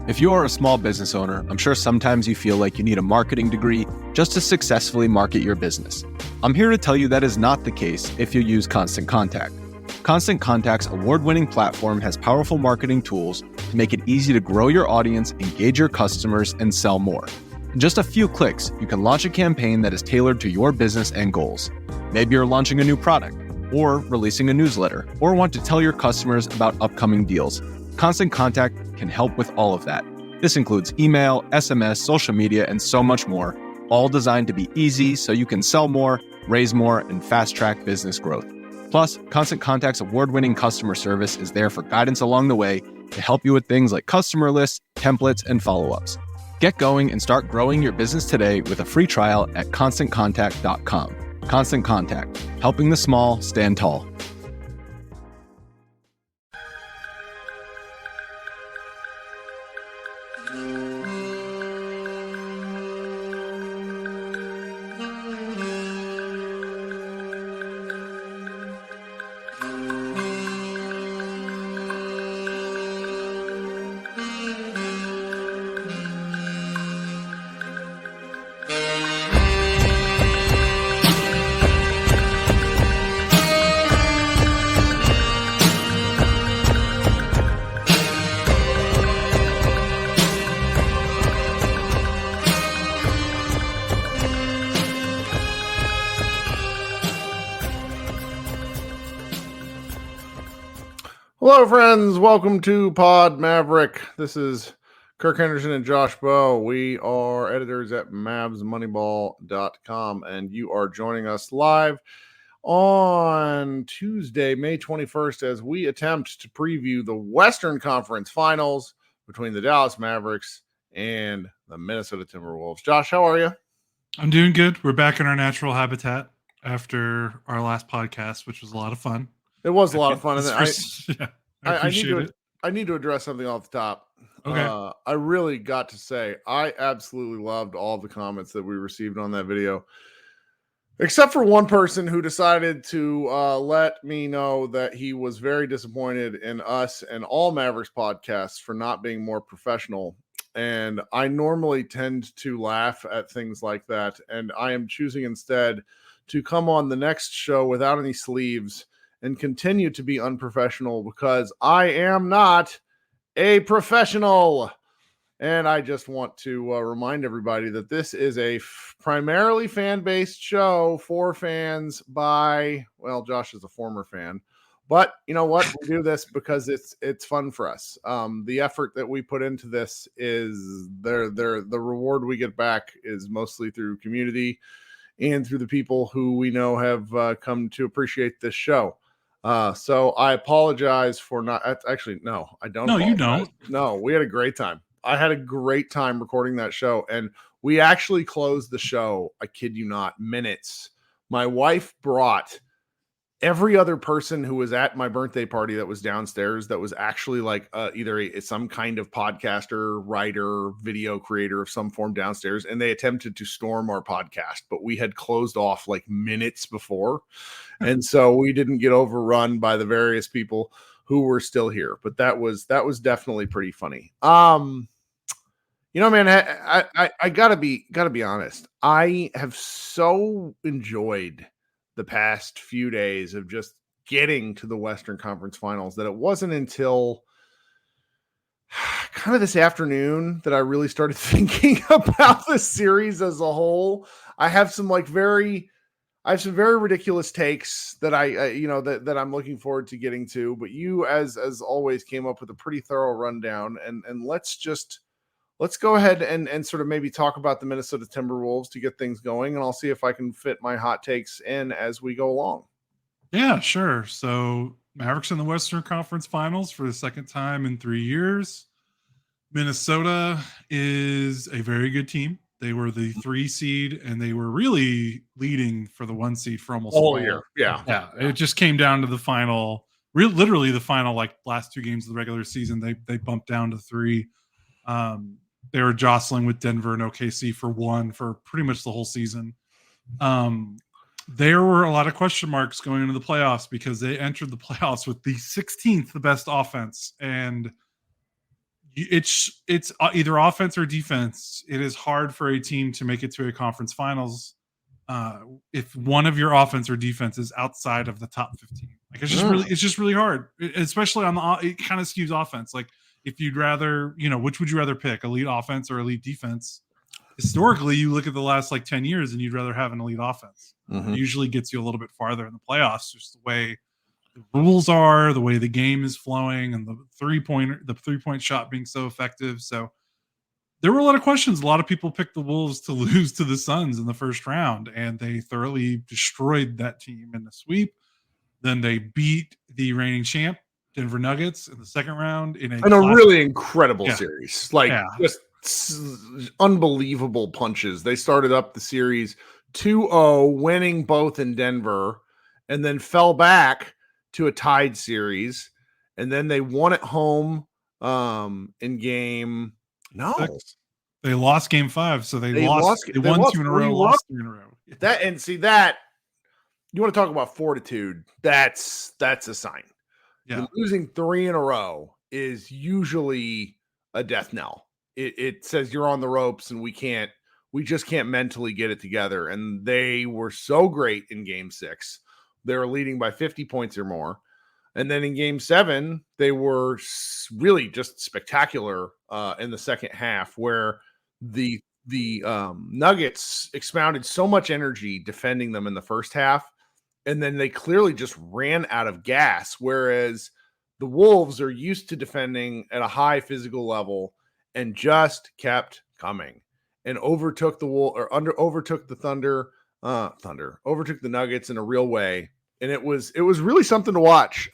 If you are a small business owner, I'm sure sometimes you feel like you need a marketing degree just to successfully market your business. I'm here to tell you that is not the case if you use Constant Contact. Constant Contact's award-winning platform has powerful marketing tools to make it easy to grow your audience, engage your customers, and sell more. In just a few clicks, you can launch a campaign that is tailored to your business and goals. Maybe you're launching a new product, or releasing a newsletter, or want to tell your customers about upcoming deals. Constant Contact can help with all of that. This includes email, SMS, social media, and so much more, all designed to be easy so you can sell more, raise more, and fast-track business growth. Plus, Constant Contact's award-winning customer service is there for guidance along the way to help you with things like customer lists, templates, and follow-ups. Get going and start growing your business today with a free trial at ConstantContact.com. Constant Contact, helping the small stand tall. Hello, friends. Welcome to Pod Maverick. This is Kirk Henderson and Josh Bowe. We are editors at mavsmoneyball.com, and you are joining us live on Tuesday, May 21st, as we attempt to preview the Western Conference Finals between the Dallas Mavericks and the Minnesota Timberwolves. Josh, how are you? I'm doing good. We're back in our natural habitat after our last podcast, which was a lot of fun. It was a lot of fun. And I appreciate it. I need to address something off the top. Okay. I really got to say, I absolutely loved all the comments that we received on that video, except for one person who decided to let me know that he was very disappointed in us and all Mavericks podcasts for not being more professional. And I normally tend to laugh at things like that. And I am choosing instead to come on the next show without any sleeves and continue to be unprofessional because I am not a professional. And I just want to remind everybody that this is a primarily fan-based show for fans by, well, Josh is a former fan, but you know what? We do this because it's fun for us. The effort that we put into this is the reward we get back is mostly through community and through the people who we know have come to appreciate this show. So I apologize for not actually. No, I don't. No, apologize. You don't. No, we had a great time. I had a great time recording that show, and we actually closed the show. I kid you not, minutes. My wife brought every other person who was at my birthday party that was downstairs that was actually like either some kind of podcaster, writer, video creator of some form downstairs, and they attempted to storm our podcast, but we had closed off like minutes before, and so we didn't get overrun by the various people who were still here. But that was definitely pretty funny. You know, man, I gotta be honest. I have so enjoyed the past few days of just getting to the Western Conference Finals that it wasn't until kind of this afternoon that I really started thinking about the series as a whole. I have some very ridiculous takes that that I'm looking forward to getting to, but you as always came up with a pretty thorough rundown, and let's go ahead and sort of maybe talk about the Minnesota Timberwolves to get things going, and I'll see if I can fit my hot takes in as we go along. Yeah, sure. So Mavericks in the Western Conference Finals for the second time in 3 years. Minnesota is a very good team. They were the 3 seed, and they were really leading for the 1 seed for almost all year. Yeah. It just came down to the final, literally the final, like last 2 games of the regular season. They bumped down to 3. They were jostling with Denver and OKC for 1 for pretty much the whole season. There were a lot of question marks going into the playoffs because they entered the playoffs with the 16th best offense, and it's either offense or defense. It is hard for a team to make it to a conference finals if one of your offense or defense is outside of the top 15. Like it's just really hard, especially on it kind of skews offense. Like if you'd rather, which would you rather pick, elite offense or elite defense? Historically, you look at the last like 10 years and you'd rather have an elite offense. It usually gets you a little bit farther in the playoffs, just the way the rules are, the way the game is flowing, and the three-point shot being so effective. So there were a lot of questions. A lot of people picked the Wolves to lose to the Suns in the first round, and they thoroughly destroyed that team in the sweep. Then they beat the reigning champ, Denver Nuggets, in the second round in a really incredible series. Just unbelievable punches. They started up the series 2-0, winning both in Denver, and then fell back to a tied series, and then they won at home in game. No, 6. They lost game 5, so they won 2 in a row, lost 3 in a row. That you want to talk about fortitude? That's a sign. Yeah, losing 3 in a row is usually a death knell. It says you're on the ropes, and we just can't mentally get it together. And they were so great in game 6. They were leading by 50 points or more. And then in game 7, they were really just spectacular in the second half, where the Nuggets expounded so much energy defending them in the first half. And then they clearly just ran out of gas, whereas the Wolves are used to defending at a high physical level and just kept coming and overtook the overtook the Nuggets in a real way. And it was really something to watch.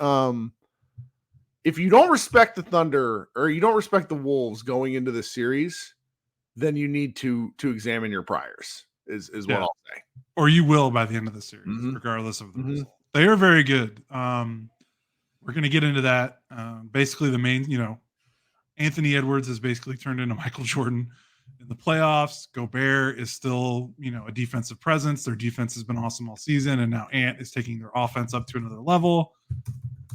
If you don't respect the Thunder or you don't respect the Wolves going into this series, then you need to examine your priors is what I'll say. Or you will by the end of the series, regardless of the result. They are very good. We're going to get into that. Basically the main, Anthony Edwards has basically turned into Michael Jordan in the playoffs. Gobert is still, a defensive presence. Their defense has been awesome all season. And now Ant is taking their offense up to another level.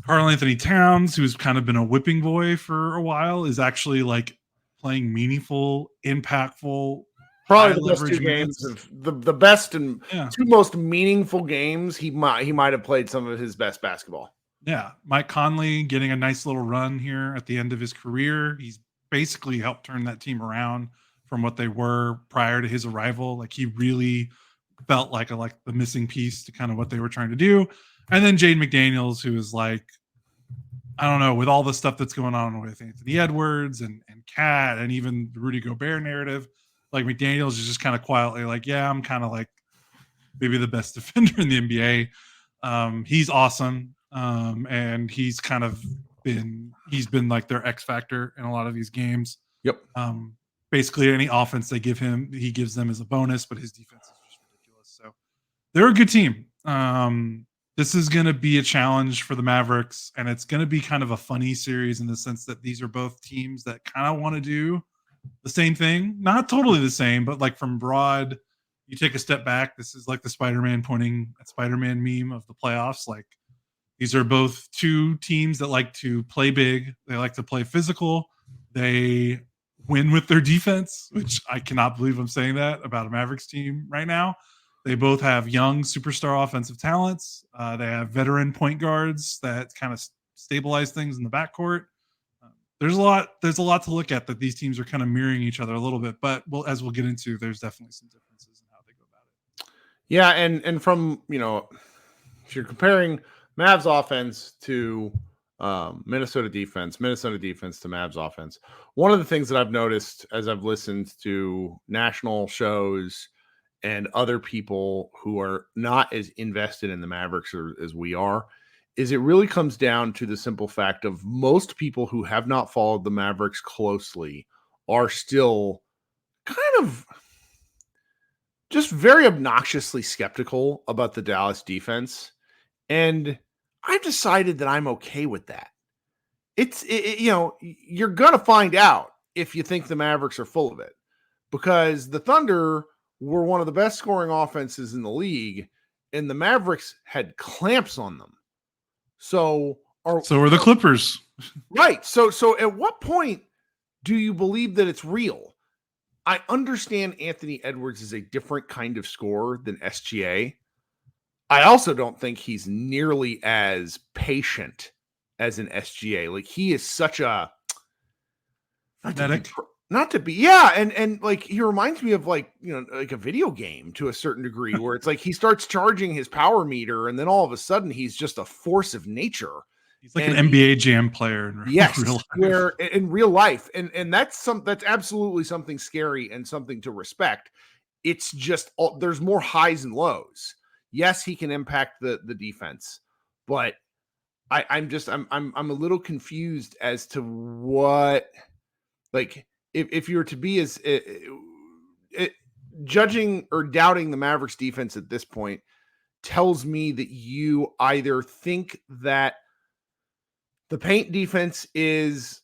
Karl Anthony Towns, who's kind of been a whipping boy for a while, is actually like playing meaningful, impactful, probably the best 2 games of the best and 2 most meaningful games. He might have played some of his best basketball. Yeah. Mike Conley getting a nice little run here at the end of his career. He's basically helped turn that team around from what they were prior to his arrival. Like he really felt like the missing piece to kind of what they were trying to do. And then Jaden McDaniels, who is like, I don't know, with all the stuff that's going on with Anthony Edwards and Cat and even the Rudy Gobert narrative, like McDaniels is just kind of quietly like, yeah, I'm kind of like maybe the best defender in the NBA. He's awesome. And he's kind of been like their X factor in a lot of these games. Yep. Basically any offense they give him, he gives them as a bonus, but his defense is just ridiculous. So they're a good team. This is going to be a challenge for the Mavericks, and it's going to be kind of a funny series in the sense that these are both teams that kind of want to do the same thing. Not totally the same, but like from broad, you take a step back. This is like the Spider-Man pointing at Spider-Man meme of the playoffs. Like these are both 2 teams that like to play big. They like to play physical. They win with their defense, which I cannot believe I'm saying that about a Mavericks team right now. They both have young superstar offensive talents. They have veteran point guards that kind of stabilize things in the backcourt. There's a lot to look at that these teams are kind of mirroring each other a little bit, but as we'll get into, there's definitely some differences in how they go about it. Yeah. And from, if you're comparing Mavs offense to Minnesota defense to Mavs offense, one of the things that I've noticed as I've listened to national shows and other people who are not as invested in the Mavericks as we are, is it really comes down to the simple fact of most people who have not followed the Mavericks closely are still kind of just very obnoxiously skeptical about the Dallas defense. And I've decided that I'm okay with that. You're going to find out if you think the Mavericks are full of it, because the Thunder were one of the best scoring offenses in the league, and the Mavericks had clamps on them. So are the Clippers. Right. So at what point do you believe that it's real? I understand Anthony Edwards is a different kind of scorer than SGA. I also don't think he's nearly as patient as an SGA. Like, he is such a not to be, yeah, and like, he reminds me of, like, you know, like a video game to a certain degree, where it's like he starts charging his power meter, and then all of a sudden he's just a force of nature. He's like an NBA Jam player in real life. Where in real life, and that's absolutely something scary and something to respect. It's just there's more highs and lows. Yes, he can impact the defense, but I'm a little confused as to what, like, if you were to be as judging or doubting the Mavericks defense at this point, tells me that you either think that the paint defense is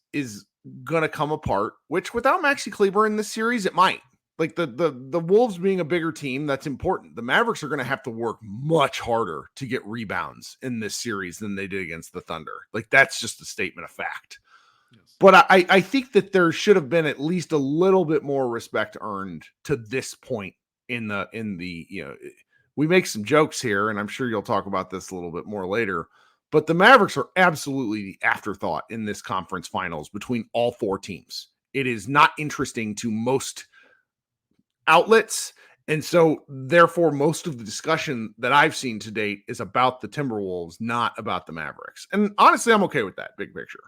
going to come apart, which without Maxi Kleber in this series, it might. Like, the Wolves being a bigger team, that's important. The Mavericks are going to have to work much harder to get rebounds in this series than they did against the Thunder. Like, that's just a statement of fact. Yes. But I think that there should have been at least a little bit more respect earned to this point in the, you know, we make some jokes here, and I'm sure you'll talk about this a little bit more later, but the Mavericks are absolutely the afterthought in this conference finals between all four teams. It is not interesting to most outlets. And so therefore, most of the discussion that I've seen to date is about the Timberwolves, not about the Mavericks. And honestly, I'm okay with that big picture.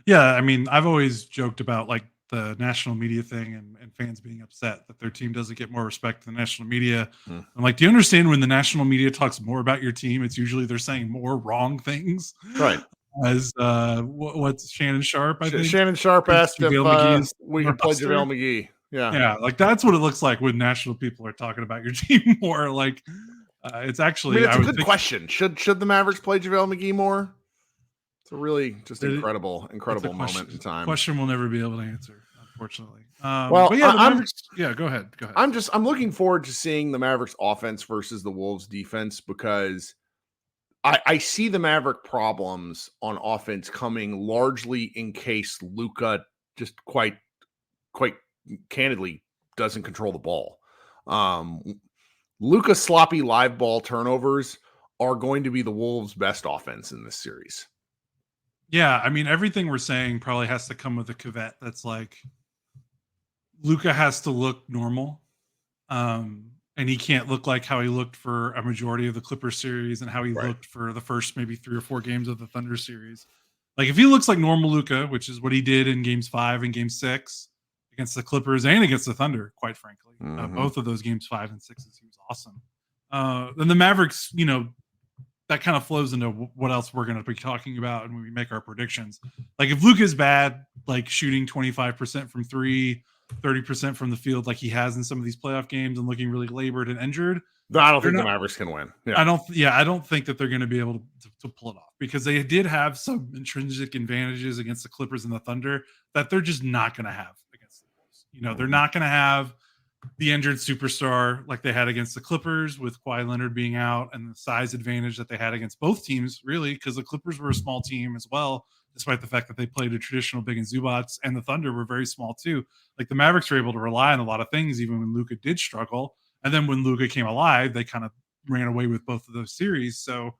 Yeah. I mean, I've always joked about, like, the national media thing and fans being upset that their team doesn't get more respect than the national media. I'm like, do you understand when the national media talks more about your team, it's usually they're saying more wrong things? Right. As what's Shannon Sharp? I think Shannon Sharp asked if we could play JaVale McGee. Yeah, like, that's what it looks like when national people are talking about your team more. Like, it's actually, it's a good question. Should the Mavericks play JaVale McGee more? It's a really just incredible moment in time. Question we'll never be able to answer, unfortunately. Well, yeah, go ahead. I'm looking forward to seeing the Mavericks offense versus the Wolves defense, because I see the Maverick problems on offense coming largely in case Luka just quite candidly doesn't control the ball. Luka's sloppy live ball turnovers are going to be the Wolves' best offense in this series. Yeah, I mean, everything we're saying probably has to come with a caveat that's like, Luka has to look normal, and he can't look like how he looked for a majority of the Clippers series and how he looked for the first maybe 3 or 4 games of the Thunder series. Like, if he looks like normal Luka, which is what he did in games 5 and game 6 against the Clippers and against the Thunder, quite frankly, both of those games 5 and 6s, he was awesome. Then the Mavericks, you know, that kind of flows into what else we're going to be talking about and when we make our predictions. Like, if Luka is bad, like shooting 25% from 3, 30% from the field, like he has in some of these playoff games, and looking really labored and injured, I don't think the Mavericks can win. Yeah. I don't think that they're going to be able to pull it off, because they did have some intrinsic advantages against the Clippers and the Thunder that they're just not going to have against the Wolves. You know, they're not going to have the injured superstar like they had against the Clippers, with Kawhi Leonard being out, and the size advantage that they had against both teams, really, because the Clippers were a small team as well, despite the fact that they played a traditional big and Zubats, and the Thunder were very small too. Like, the Mavericks were able to rely on a lot of things, even when Luka did struggle. And then when Luka came alive, they kind of ran away with both of those series. So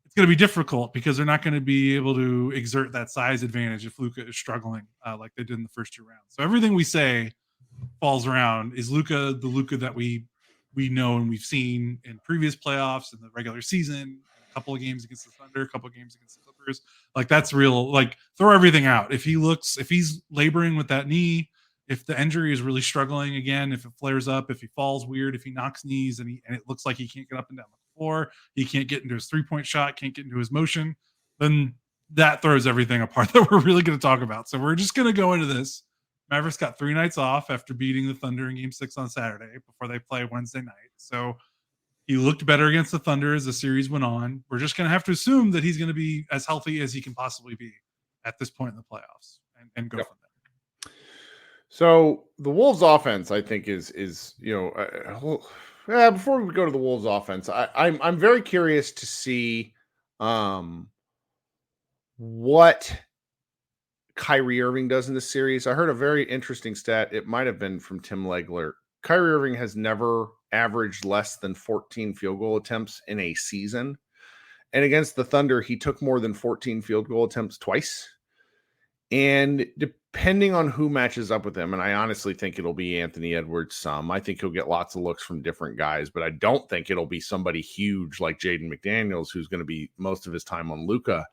it's going to be difficult, because they're not going to be able to exert that size advantage if Luka is struggling like they did in the first 2 rounds. So everything we say falls around, is Luka the Luka that we know and we've seen in previous playoffs in the regular season, a couple of games against the Thunder, a couple of games against the Clippers. Like, that's real. Like, throw everything out. If he's laboring with that knee, if the injury is really struggling again, if it flares up, if he falls weird, if he knocks knees and it looks like he can't get up and down the floor, he can't get into his 3-point shot, can't get into his motion, then that throws everything apart that we're really going to talk about. So we're just going to go into this. Mavericks got 3 nights off after beating the Thunder in game 6 on Saturday before they play Wednesday night. So he looked better against the Thunder as the series went on. We're just going to have to assume that he's going to be as healthy as he can possibly be at this point in the playoffs and go from there. So the Wolves offense, I think, is before we go to the Wolves offense, I'm very curious to see what Kyrie Irving does in this series. I heard a very interesting stat. It might have been from Tim Legler. Kyrie Irving has never averaged less than 14 field goal attempts in a season. And against the Thunder, he took more than 14 field goal attempts twice. And depending on who matches up with him, and I honestly think it'll be Anthony Edwards some. I think he'll get lots of looks from different guys, but I don't think it'll be somebody huge like Jaden McDaniels, who's going to be most of his time on Luka.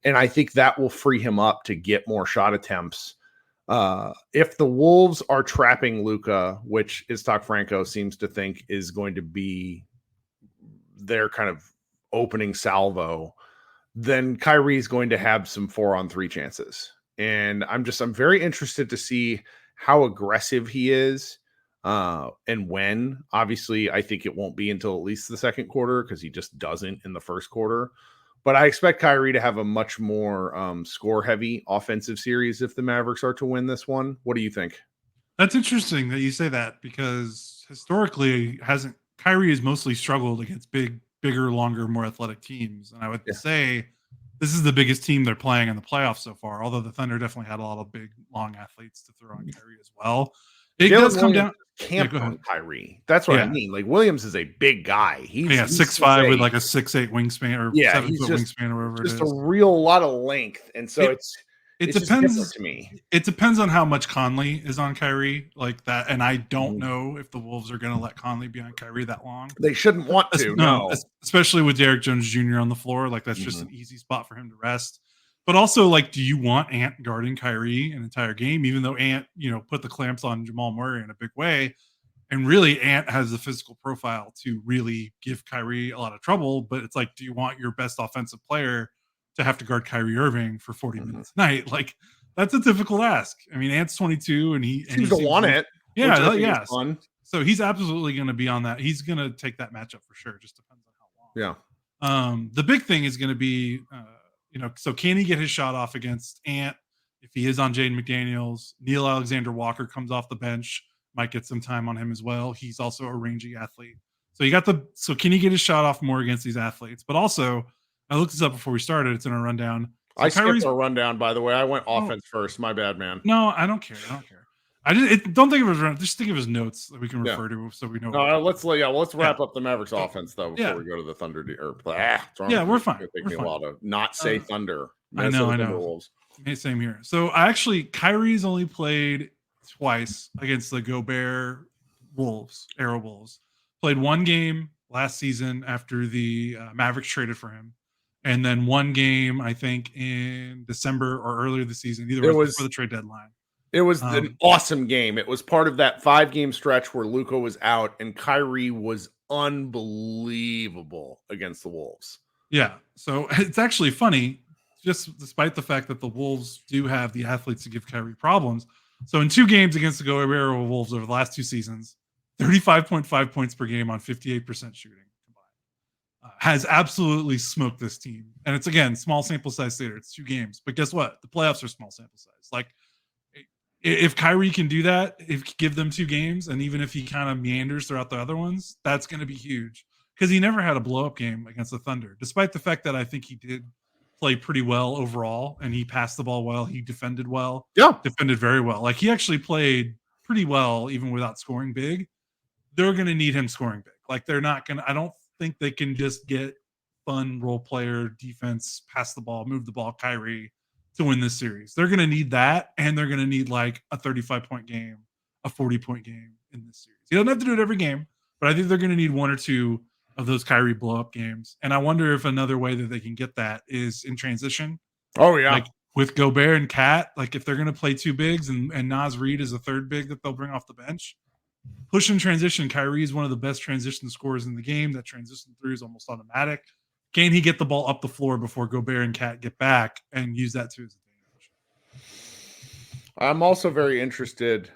And I think that will free him up to get more shot attempts. If the Wolves are trapping Luka, which Iztok Franco seems to think is going to be their kind of opening salvo, then Kyrie's going to have some 4-on-3 chances. And I'm very interested to see how aggressive he is and when. Obviously, I think it won't be until at least the second quarter because he just doesn't in the first quarter. But I expect Kyrie to have a much more score-heavy offensive series if the Mavericks are to win this one. What do you think? That's interesting that you say that because historically, Kyrie has mostly struggled against bigger, longer, more athletic teams. And I would say this is the biggest team they're playing in the playoffs so far, although the Thunder definitely had a lot of big, long athletes to throw on Kyrie as well. It does come down camp on Kyrie. That's what I mean. Like Williams is a big guy. He's 6'5" with like a 6'8" wingspan or 7-foot wingspan or whatever. Just a real lot of length, and so it depends to me. It depends on how much Conley is on Kyrie like that, and I don't know if the Wolves are going to let Conley be on Kyrie that long. They shouldn't want to. No, especially with Derrick Jones Jr. on the floor. Like that's just an easy spot for him to rest. But also, like, do you want Ant guarding Kyrie an entire game? Even though Ant, put the clamps on Jamal Murray in a big way, and really Ant has the physical profile to really give Kyrie a lot of trouble. But it's like, do you want your best offensive player to have to guard Kyrie Irving for 40 minutes a night? Like, that's a difficult ask. I mean, Ant's 22, and he don't want it. Yeah. So he's absolutely going to be on that. He's going to take that matchup for sure. Just depends on how long. Yeah. The big thing is going to be. So can he get his shot off against Ant if he is on Jaden McDaniels? Neil Alexander-Walker comes off the bench, might get some time on him as well. He's also a rangy athlete. So can he get his shot off more against these athletes? But also, I looked this up before we started. It's in a rundown. So I skipped a rundown, by the way. I went offense first. My bad, man. No, I don't care. Don't think of his just think of his notes that we can refer to so we know. No, let's wrap up the Mavericks offense though before we go to the Thunder. We're fine. It takes me a while to not say Thunder. I know. Timberwolves. Same here. So Kyrie's only played twice against the Gobert Arrow Wolves. Played one game last season after the Mavericks traded for him. And then one game, I think, in December or earlier this season, either before the trade deadline. It was an awesome game. It was part of that 5-game stretch where Luka was out and Kyrie was unbelievable against the Wolves. Yeah. So it's actually funny, just despite the fact that the Wolves do have the athletes to give Kyrie problems. So in 2 games against the Gobert Wolves over the last 2 seasons, 35.5 points per game on 58% shooting combined. Has absolutely smoked this team. And it's, again, small sample size later. It's 2 games. But guess what? The playoffs are small sample size. Like, if Kyrie can do that, give them 2 games, and even if he kind of meanders throughout the other ones, that's going to be huge. Because he never had a blow-up game against the Thunder, despite the fact that I think he did play pretty well overall, and he passed the ball well. He defended well. Yeah. Defended very well. Like, he actually played pretty well, even without scoring big. They're going to need him scoring big. Like, they're not going to – I don't think they can just get fun role player defense, pass the ball, move the ball, Kyrie – to win this series. They're going to need that, and they're going to need like a 35-point game, a 40-point game in this series. You don't have to do it every game, but I think they're going to need 1 or 2 of those Kyrie blow-up games. And I wonder if another way that they can get that is in transition. Oh, yeah. Like with Gobert and Cat, like if they're going to play 2 bigs and Naz Reid is a 3rd big that they'll bring off the bench, push and transition. Kyrie is one of the best transition scorers in the game. That transition 3 is almost automatic. Can he get the ball up the floor before Gobert and Cat get back and use that to his advantage? I'm also very interested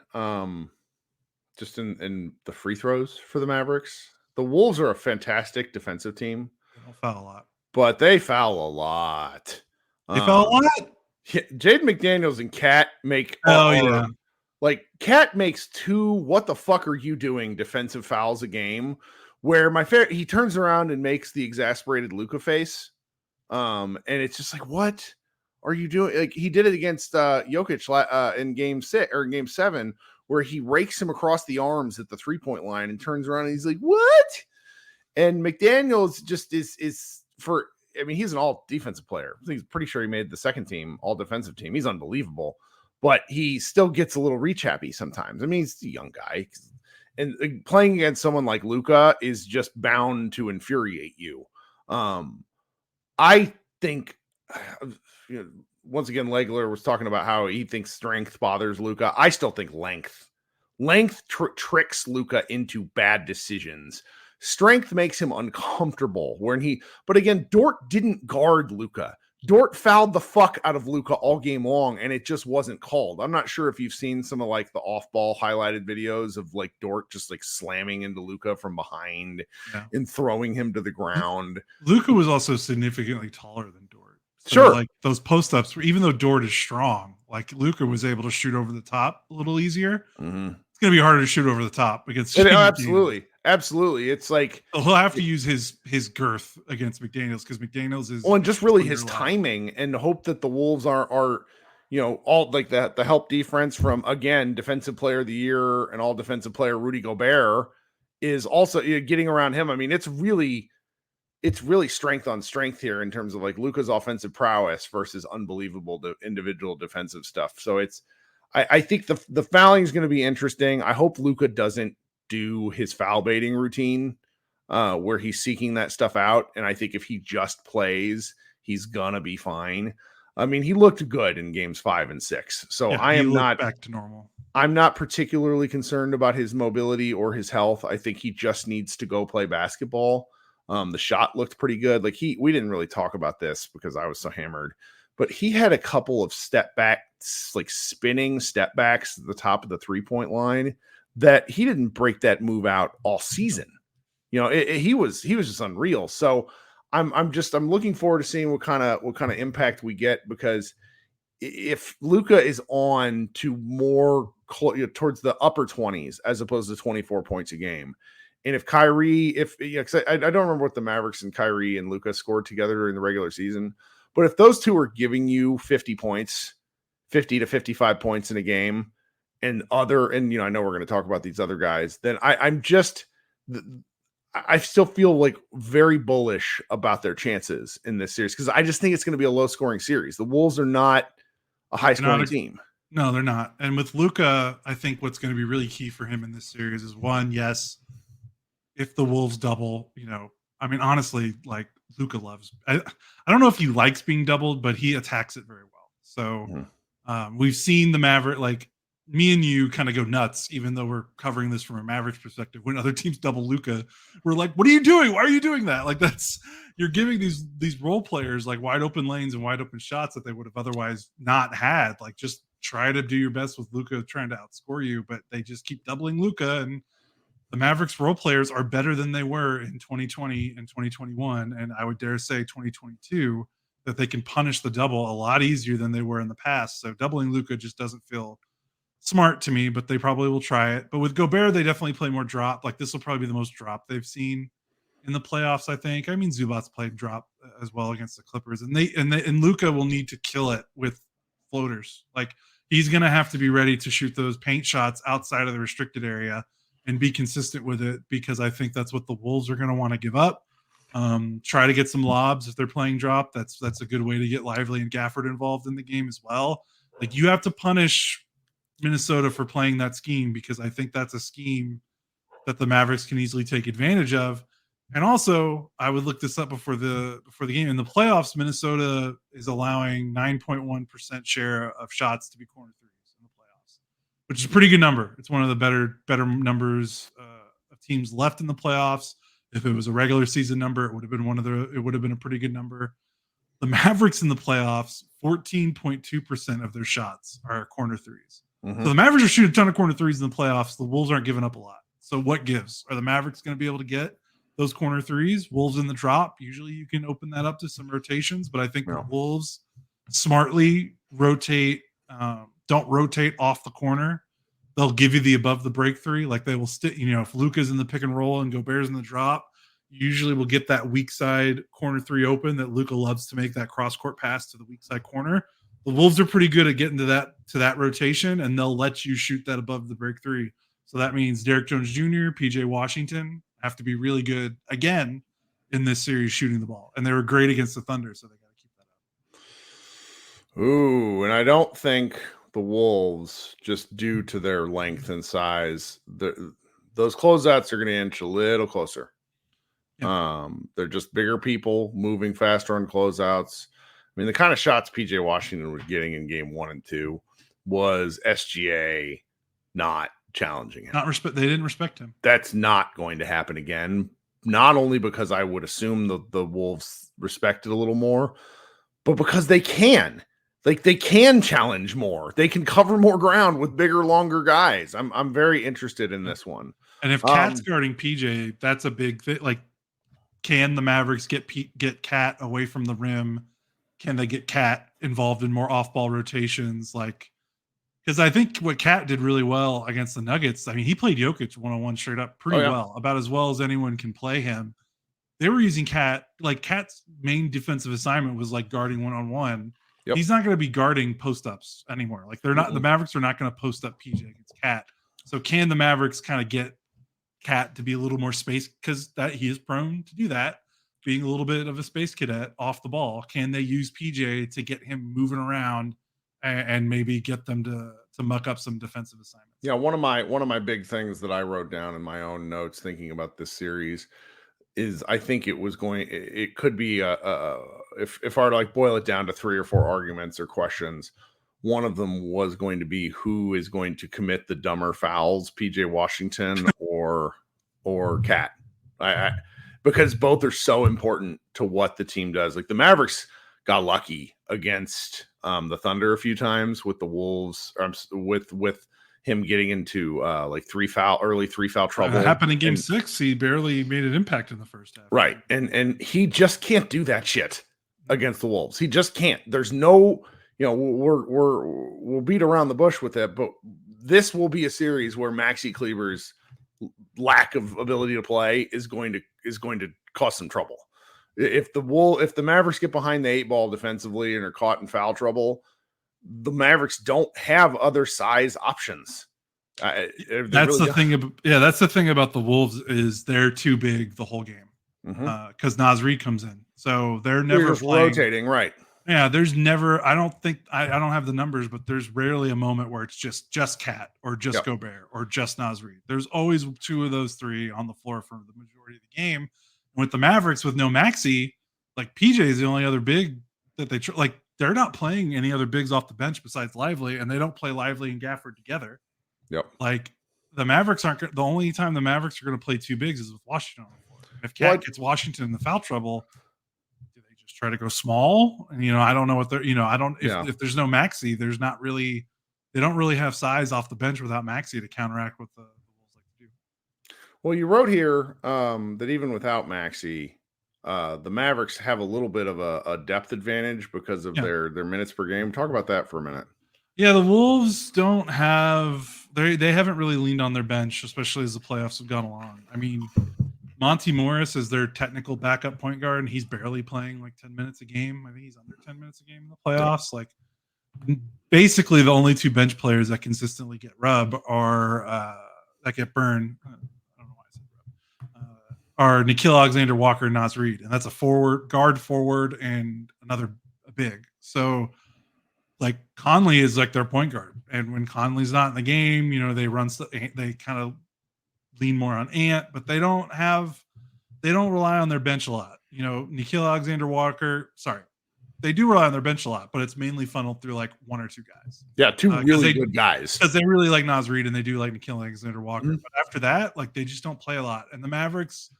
just in the free throws for the Mavericks. The Wolves are a fantastic defensive team. They don't foul a lot. But they foul a lot. They foul a lot? Jaden McDaniels and Cat make like Cat makes 2 what the fuck are you doing defensive fouls a game. Where he turns around and makes the exasperated Luka face. And it's just like, what are you doing? Like he did it against Jokic in game 6 or game 7, where he rakes him across the arms at the 3-point line and turns around and he's like, what? And McDaniels just is for, I mean, he's an all defensive player. He's pretty sure he made the second team, all defensive team. He's unbelievable, but he still gets a little reach happy sometimes. I mean, he's a young guy, and playing against someone like Luka is just bound to infuriate you. I think, once again, Legler was talking about how he thinks strength bothers Luka. I still think length tricks Luka into bad decisions. Strength makes him uncomfortable but again, Dort didn't guard Luka. Dort fouled the fuck out of Luka all game long, and it just wasn't called. I'm not sure if you've seen some of like the off-ball highlighted videos of like Dort just like slamming into Luka from behind and throwing him to the ground. Luka was also significantly taller than Dort. So sure. Like those post-ups, even though Dort is strong, like Luka was able to shoot over the top a little easier. Mm-hmm. It's going to be harder to shoot over the top against Absolutely. It's like he'll have to use his girth against McDaniels because McDaniels is and just really his timing, and hope that the Wolves are all like the help defense from, again, defensive player of the year and all defensive player Rudy Gobert is also getting around him. I mean, it's really strength on strength here in terms of like Luka's offensive prowess versus unbelievable individual defensive stuff. So I think the fouling is going to be interesting. I hope Luka doesn't do his foul baiting routine where he's seeking that stuff out. And I think if he just plays, he's gonna be fine. I mean, he looked good in games 5 and 6. So I am not back to normal. I'm not particularly concerned about his mobility or his health. I think he just needs to go play basketball. The shot looked pretty good. Like we didn't really talk about this because I was so hammered, but he had a couple of step backs, like spinning step backs at the top of the 3-point line that he didn't break that move out all season. He was just unreal. So I'm looking forward to seeing what kind of impact we get, because if Luka is on to more towards the upper 20s as opposed to 24 points a game, and if Kyrie, I don't remember what the Mavericks and Kyrie and Luka scored together during the regular season, but if those two are giving you 50 points, 50 to 55 points in a game, I know we're going to talk about these other guys, then I still feel like very bullish about their chances in this series, because I just think it's going to be a low scoring series. The Wolves are not a high scoring team. No, they're not. And with Luka, I think what's going to be really key for him in this series is, one, yes, if the Wolves double, I mean, honestly, like Luka loves, I don't know if he likes being doubled, but he attacks it very well. So we've seen the Maverick, like, me and you kind of go nuts, even though we're covering this from a Mavericks perspective. When other teams double Luka, we're like, what are you doing? Why are you doing that? Like, you're giving these role players like wide open lanes and wide open shots that they would have otherwise not had. Like, just try to do your best with Luka trying to outscore you, but they just keep doubling Luka, and the Mavericks role players are better than they were in 2020 and 2021. And I would dare say 2022, that they can punish the double a lot easier than they were in the past. So doubling Luka just doesn't feel smart to me, but they probably will try it. But with Gobert, they definitely play more drop. Like, this will probably be the most drop they've seen in the playoffs, I think. I mean, Zubac's played drop as well against the Clippers, and Luka will need to kill it with floaters. Like, he's going to have to be ready to shoot those paint shots outside of the restricted area and be consistent with it, because I think that's what the Wolves are going to want to give up. Try to get some lobs if they're playing drop. That's a good way to get Lively and Gafford involved in the game as well. Like, you have to punish Minnesota for playing that scheme, because I think that's a scheme that the Mavericks can easily take advantage of. And also, I would look this up before the game. In the playoffs, Minnesota is allowing 9.1% share of shots to be corner threes in the playoffs, which is a pretty good number. It's one of the better numbers of teams left in the playoffs. If it was a regular season number, it would have been a pretty good number. The Mavericks in the playoffs, 14.2% of their shots are corner threes. Mm-hmm. So the Mavericks are shooting a ton of corner threes in the playoffs. The Wolves aren't giving up a lot. So what gives? Are the Mavericks going to be able to get those corner threes? Wolves in the drop. Usually you can open that up to some rotations, but I think the Wolves smartly rotate, don't rotate off the corner. They'll give you the above the break three. Like, they will stick, if Luka's in the pick and roll and Gobert's in the drop, you usually will get that weak side corner three open that Luka loves to make that cross court pass to the weak side corner. The Wolves are pretty good at getting to that rotation, and they'll let you shoot that above the break three. So that means Derek Jones Jr., PJ Washington have to be really good again in this series shooting the ball. And they were great against the Thunder, so they got to keep that up. Ooh, and I don't think the Wolves, just due to their length and size, those closeouts are going to inch a little closer. Yeah. They're just bigger people moving faster on closeouts. I mean, the kind of shots PJ Washington was getting in game 1 and 2 was SGA not challenging him. They didn't respect him. That's not going to happen again. Not only because I would assume the Wolves respect it a little more, but because they can. Like, they can challenge more. They can cover more ground with bigger, longer guys. I'm very interested in this one. And if Cat's guarding PJ, that's a big thing. Like, can the Mavericks get Cat away from the rim? Can they get Cat involved in more off-ball rotations? Like, because I think what Cat did really well against the Nuggets, I mean, he played Jokic one-on-one straight up pretty well, about as well as anyone can play him. They were using Cat. Like, Cat's main defensive assignment was like guarding one-on-one. Yep. He's not going to be guarding post-ups anymore. Like, they're not. The Mavericks are not going to post up PJ against Cat. So can the Mavericks kind of get Cat to be a little more space, because that he is prone to do that, being a little bit of a space cadet off the ball? Can they use PJ to get him moving around and maybe get them to muck up some defensive assignments? Yeah, one of my big things that I wrote down in my own notes thinking about this series is I think it could be if I were to like boil it down to 3 or 4 arguments or questions, one of them was going to be who is going to commit the dumber fouls, PJ Washington or Cat. Because both are so important to what the team does. Like, the Mavericks got lucky against the Thunder a few times with the Wolves, with him getting into like early three foul trouble. It happened in game 6. He barely made an impact in the first half. Right. And he just can't do that shit against the Wolves. He just can't. There's no, we'll beat around the bush with it, but this will be a series where Maxi Kleber's lack of ability to play is going to cause some trouble. If the Mavericks get behind the 8 ball defensively and are caught in foul trouble, the Mavericks don't have other size options. That's the thing. That's the thing about the Wolves is they're too big the whole game because Naz Reid comes in, so they're never rotating. Right. Yeah, there's never. I don't have the numbers, but there's rarely a moment where it's just Cat or just Gobert or just Naz Reid. There's always 2 of those 3 on the floor for the majority of the game. With the Mavericks, with no Maxi, like PJ is the only other big that they like. They're not playing any other bigs off the bench besides Lively, and they don't play Lively and Gafford together. Yep. Like, the Mavericks aren't. The only time the Mavericks are going to play 2 bigs is with Washington on the floor. And if Cat gets Washington in the foul trouble, do they just try to go small? And I don't know what they're. I don't. If there's no Maxi, there's not really. They don't really have size off the bench without Maxi to counteract what the Wolves like to do. Well, you wrote here that even without Maxi, the Mavericks have a little bit of a depth advantage because of their minutes per game. Talk about that for a minute. Yeah, the Wolves don't have they haven't really leaned on their bench, especially as the playoffs have gone along. I mean, Monty Morris is their technical backup point guard, and he's barely playing like 10 minutes a game. I think he's under 10 minutes a game in the playoffs. Like, basically the only 2 bench players that consistently get rub are that get burned. I don't know why I said rub. Are Nickeil Alexander-Walker and Naz Reid, and that's a guard forward and another big. So, like, Conley is like their point guard, and when Conley's not in the game, they kind of lean more on Ant, but they don't rely on their bench a lot. Nickeil Alexander-Walker, they do rely on their bench a lot, but it's mainly funneled through like 1 or 2 guys. Yeah, 2 really good guys. Because they really like Naz Reid and they do like Nickeil Alexander-Walker. Mm-hmm. But after that, like, they just don't play a lot. And the Mavericks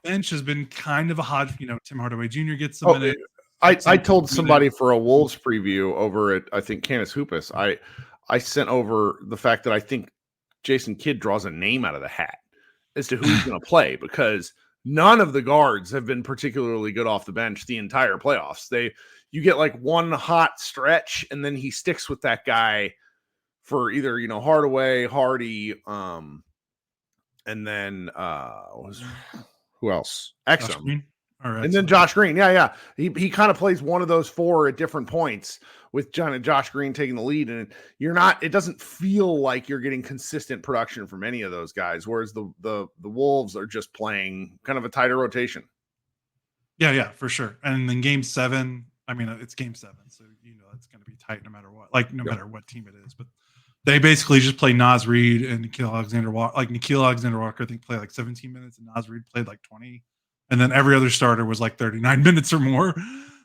bench has been kind of a hodge. Tim Hardaway Jr. gets some minutes. I told somebody for a Wolves preview over at, I think, Canis Hoopus, I sent over the fact that I think Jason Kidd draws a name out of the hat as to who he's going to play, because none of the guards have been particularly good off the bench the entire playoffs. You get like one hot stretch, and then he sticks with that guy for either, Hardaway, Hardy, and then who else? Josh Exum. Green? And then Josh Green. Yeah. He kind of plays one of those four at different points with Josh Green taking the lead. And it doesn't feel like you're getting consistent production from any of those guys. Whereas the Wolves are just playing kind of a tighter rotation. Yeah, for sure. And then game 7, I mean, it's game 7. So, it's going to be tight no matter what, no matter what team it is. But they basically just play Naz Reid and Nickeil Alexander-Walker. Nickeil Alexander-Walker, I think, played 17 minutes and Naz Reid played 20. And then every other starter was 39 minutes or more.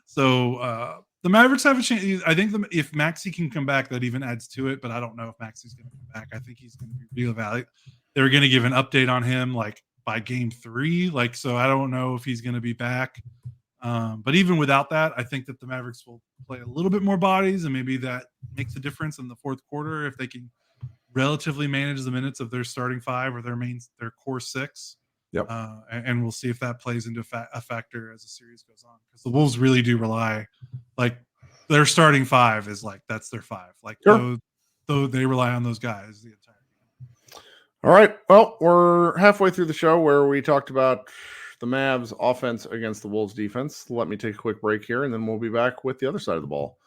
So the Mavericks have a chance. I think if Maxey can come back, that even adds to it. But I don't know if Maxey's going to come back. I think he's going to be reevaluated. They're going to give an update on him by game 3. So I don't know if he's going to be back. But even without that, I think that the Mavericks will play a little bit more bodies, and maybe that makes a difference in the fourth quarter if they can relatively manage the minutes of their starting 5 or their core 6. Yep. And we'll see if that plays into a factor as the series goes on, because the Wolves really do rely, their starting 5 is that's their 5. Sure. Though they rely on those guys the entire game. All right. Well, we're halfway through the show where we talked about the Mavs offense against the Wolves defense. Let me take a quick break here, and then we'll be back with the other side of the ball.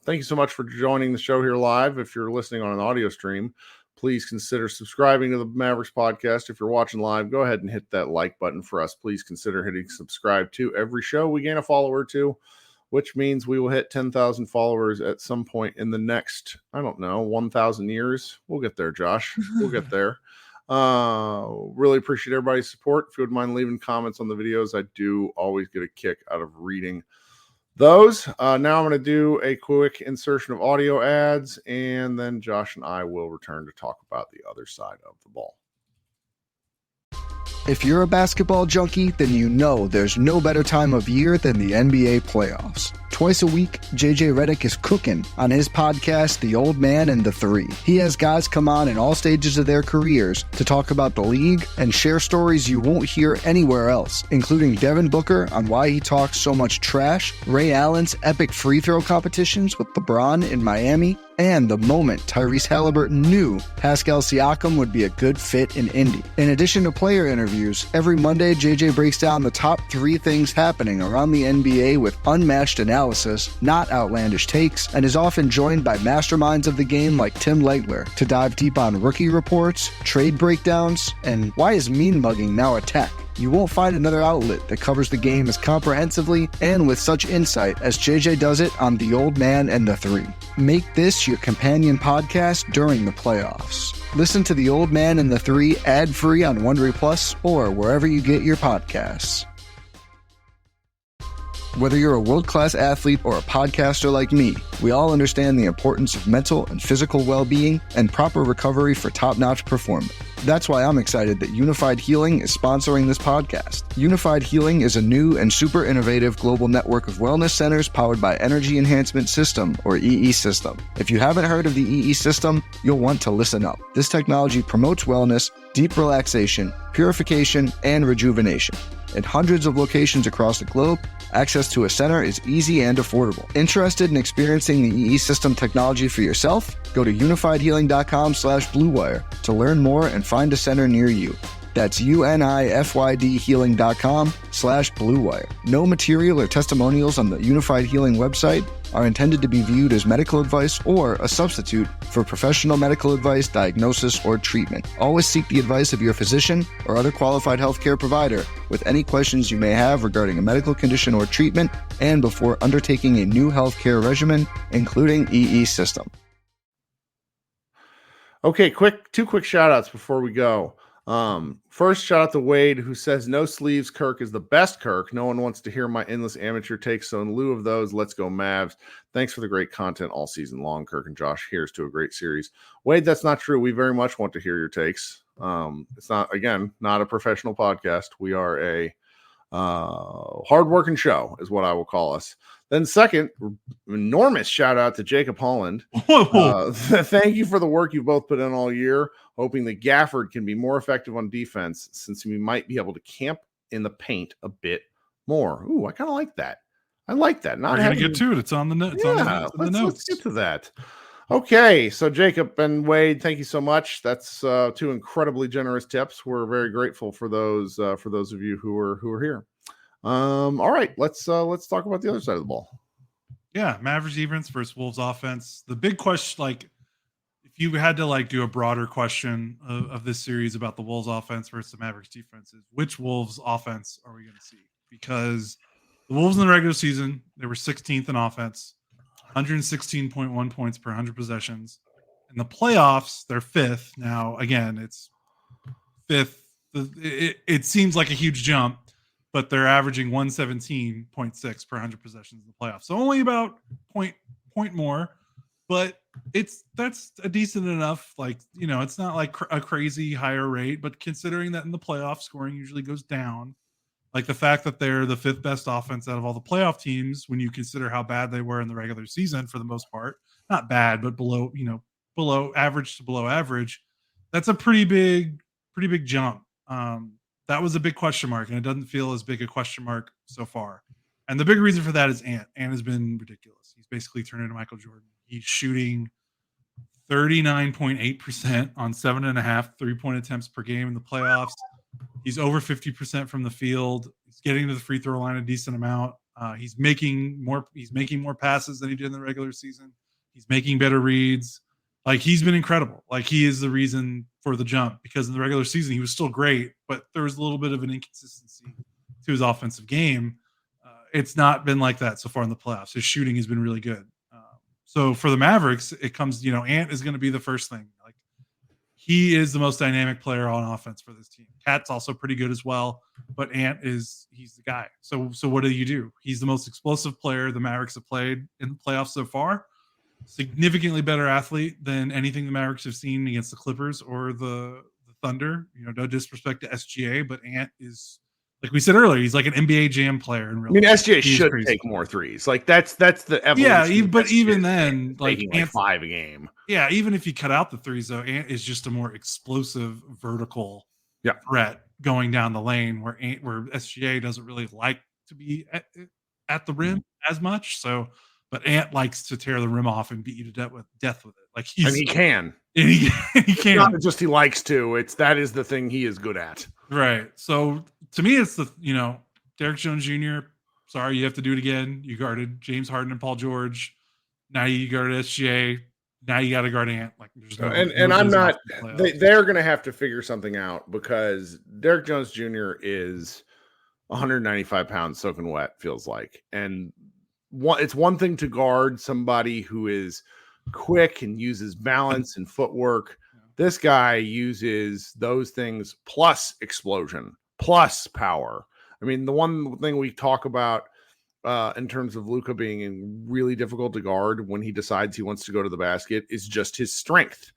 Thank you so much for joining the show here live. If you're listening on an audio stream, please consider subscribing to the Mavericks podcast. If you're watching live, go ahead and hit that like button for us. Please consider hitting subscribe to every show. We gain a follower too, which means we will hit 10,000 followers at some point in the next, 1,000 years. We'll get there, Josh. We'll get there. Really appreciate everybody's support. If you wouldn't mind leaving comments on the videos, I do always get a kick out of reading those. Now I'm going to do a quick insertion of audio ads, and then Josh and I will return to talk about the other side of the ball. If you're a basketball junkie, then you know there's no better time of year than the NBA playoffs. Twice a week, JJ Redick is cooking on his podcast, The Old Man and the Three. He has guys come on in all stages of their careers to talk about the league and share stories you won't hear anywhere else, including Devin Booker on why he talks so much trash, Ray Allen's epic free throw competitions with LeBron in Miami, and the moment Tyrese Halliburton knew Pascal Siakam would be a good fit in Indy. In addition to player interviews, every Monday JJ breaks down the top 3 things happening around the NBA with unmatched analysis, not outlandish takes, and is often joined by masterminds of the game like Tim Legler to dive deep on rookie reports, trade breakdowns, and why is mean mugging now a tech. You won't find another outlet that covers the game as comprehensively and with such insight as JJ does it on The Old Man and the Three. Make this your companion podcast during the playoffs. Listen to The Old Man and the Three ad-free on Wondery Plus or wherever you get your podcasts. Whether you're a world-class athlete or a podcaster like me, we all understand the importance of mental and physical well-being and proper recovery for top-notch performance. That's why I'm excited that Unified Healing is sponsoring this podcast. Unified Healing is a new and super innovative global network of wellness centers powered by Energy Enhancement System, or EE System. If you haven't heard of the EE System, you'll want to listen up. This technology promotes wellness, deep relaxation, purification, and rejuvenation. In hundreds of locations across the globe, access to a center is easy and affordable. Interested in experiencing the EE System technology for yourself? Go to unifiedhealing.com/bluewire to learn more and find a center near you. That's unifydhealing.com/bluewire. No material or testimonials on the Unified Healing website are intended to be viewed as medical advice or a substitute for professional medical advice, diagnosis, or treatment. Always seek the advice of your physician or other qualified healthcare provider with any questions you may have regarding a medical condition or treatment and before undertaking a new healthcare regimen, including EE System. Okay, two quick shout outs before we go. First, shout out to Wade, who says, "No sleeves Kirk is the best Kirk. No one wants to hear my endless amateur takes. So in lieu of those, let's go Mavs. Thanks for the great content all season long, Kirk and Josh. Here's to a great series." Wade, that's not true. We very much want to hear your takes. It's not a professional podcast. We are a hardworking show is what I will call us. Then second, enormous shout out to Jacob Holland. Thank you for the work you've both put in all year. Hoping that Gafford can be more effective on defense since we might be able to camp in the paint a bit more. Ooh, I kind of like that. I like that. We're going to get to it. It's on the notes. Yeah, let's get to that. Okay, so Jacob and Wade, thank you so much. That's two incredibly generous tips. We're very grateful for those of you who are here. All right, let's talk about the other side of the ball. Yeah, Mavericks defense versus Wolves offense. The big question, like, if you had to like do a broader question of this series about the Wolves offense versus the Mavericks defense, is which Wolves offense are we going to see? Because the Wolves in the regular season, they were 16th in offense, 116.1 points per 100 possessions. In the playoffs, they're fifth. Now, again, it's fifth. It seems like a huge jump, but they're averaging 117.6 per 100 possessions in the playoffs. So only about point more, but that's a decent enough, like, it's not like a crazy higher rate, but considering that in the playoffs scoring usually goes down, like the fact that they're the fifth best offense out of all the playoff teams, when you consider how bad they were in the regular season for the most part, not bad, but below average to below average, that's a pretty big jump. That was a big question mark, and it doesn't feel as big a question mark so far. And the big reason for that is Ant. Ant has been ridiculous. He's basically turned into Michael Jordan. He's shooting 39.8% on 7.5 3-point attempts per game in the playoffs. He's over 50% from the field. He's getting to the free throw line a decent amount. He's making more passes than he did in the regular season. He's making better reads. Like, he's been incredible. Like, he is the reason for the jump, because in the regular season he was still great, but there was a little bit of an inconsistency to his offensive game. It's not been like that so far in the playoffs. His shooting has been really good. So for the Mavericks, it comes, Ant is going to be the first thing. Like, he is the most dynamic player on offense for this team. Cat's also pretty good as well, but he's the guy. So what do? He's the most explosive player the Mavericks have played in the playoffs so far. Significantly better athlete than anything the Mavericks have seen against the Clippers or the Thunder. No disrespect to SGA, but Ant is, like we said earlier, he's like an NBA Jam player in real life. SGA should take more threes. Like, that's the evolution. Yeah, but even then, like, taking like 5 a game. Yeah, even if you cut out the threes, though, Ant is just a more explosive vertical threat going down the lane, where SGA doesn't really like to be at the rim as much. So, but Ant likes to tear the rim off and beat you to death with it. Like, he can. And he can. Not just he likes to. That is the thing he is good at. Right. So to me, it's Derek Jones Jr. Sorry, you have to do it again. You guarded James Harden and Paul George. Now you guarded SGA. Now you got to guard Ant. Like, there's and I'm not. They're going to have to figure something out, because Derek Jones Jr. is 195 pounds soaking wet, feels like, and it's one thing to guard somebody who is quick and uses balance and footwork. This guy uses those things plus explosion, plus power. I mean, the one thing we talk about in terms of Luka being really difficult to guard when he decides he wants to go to the basket is just his strength.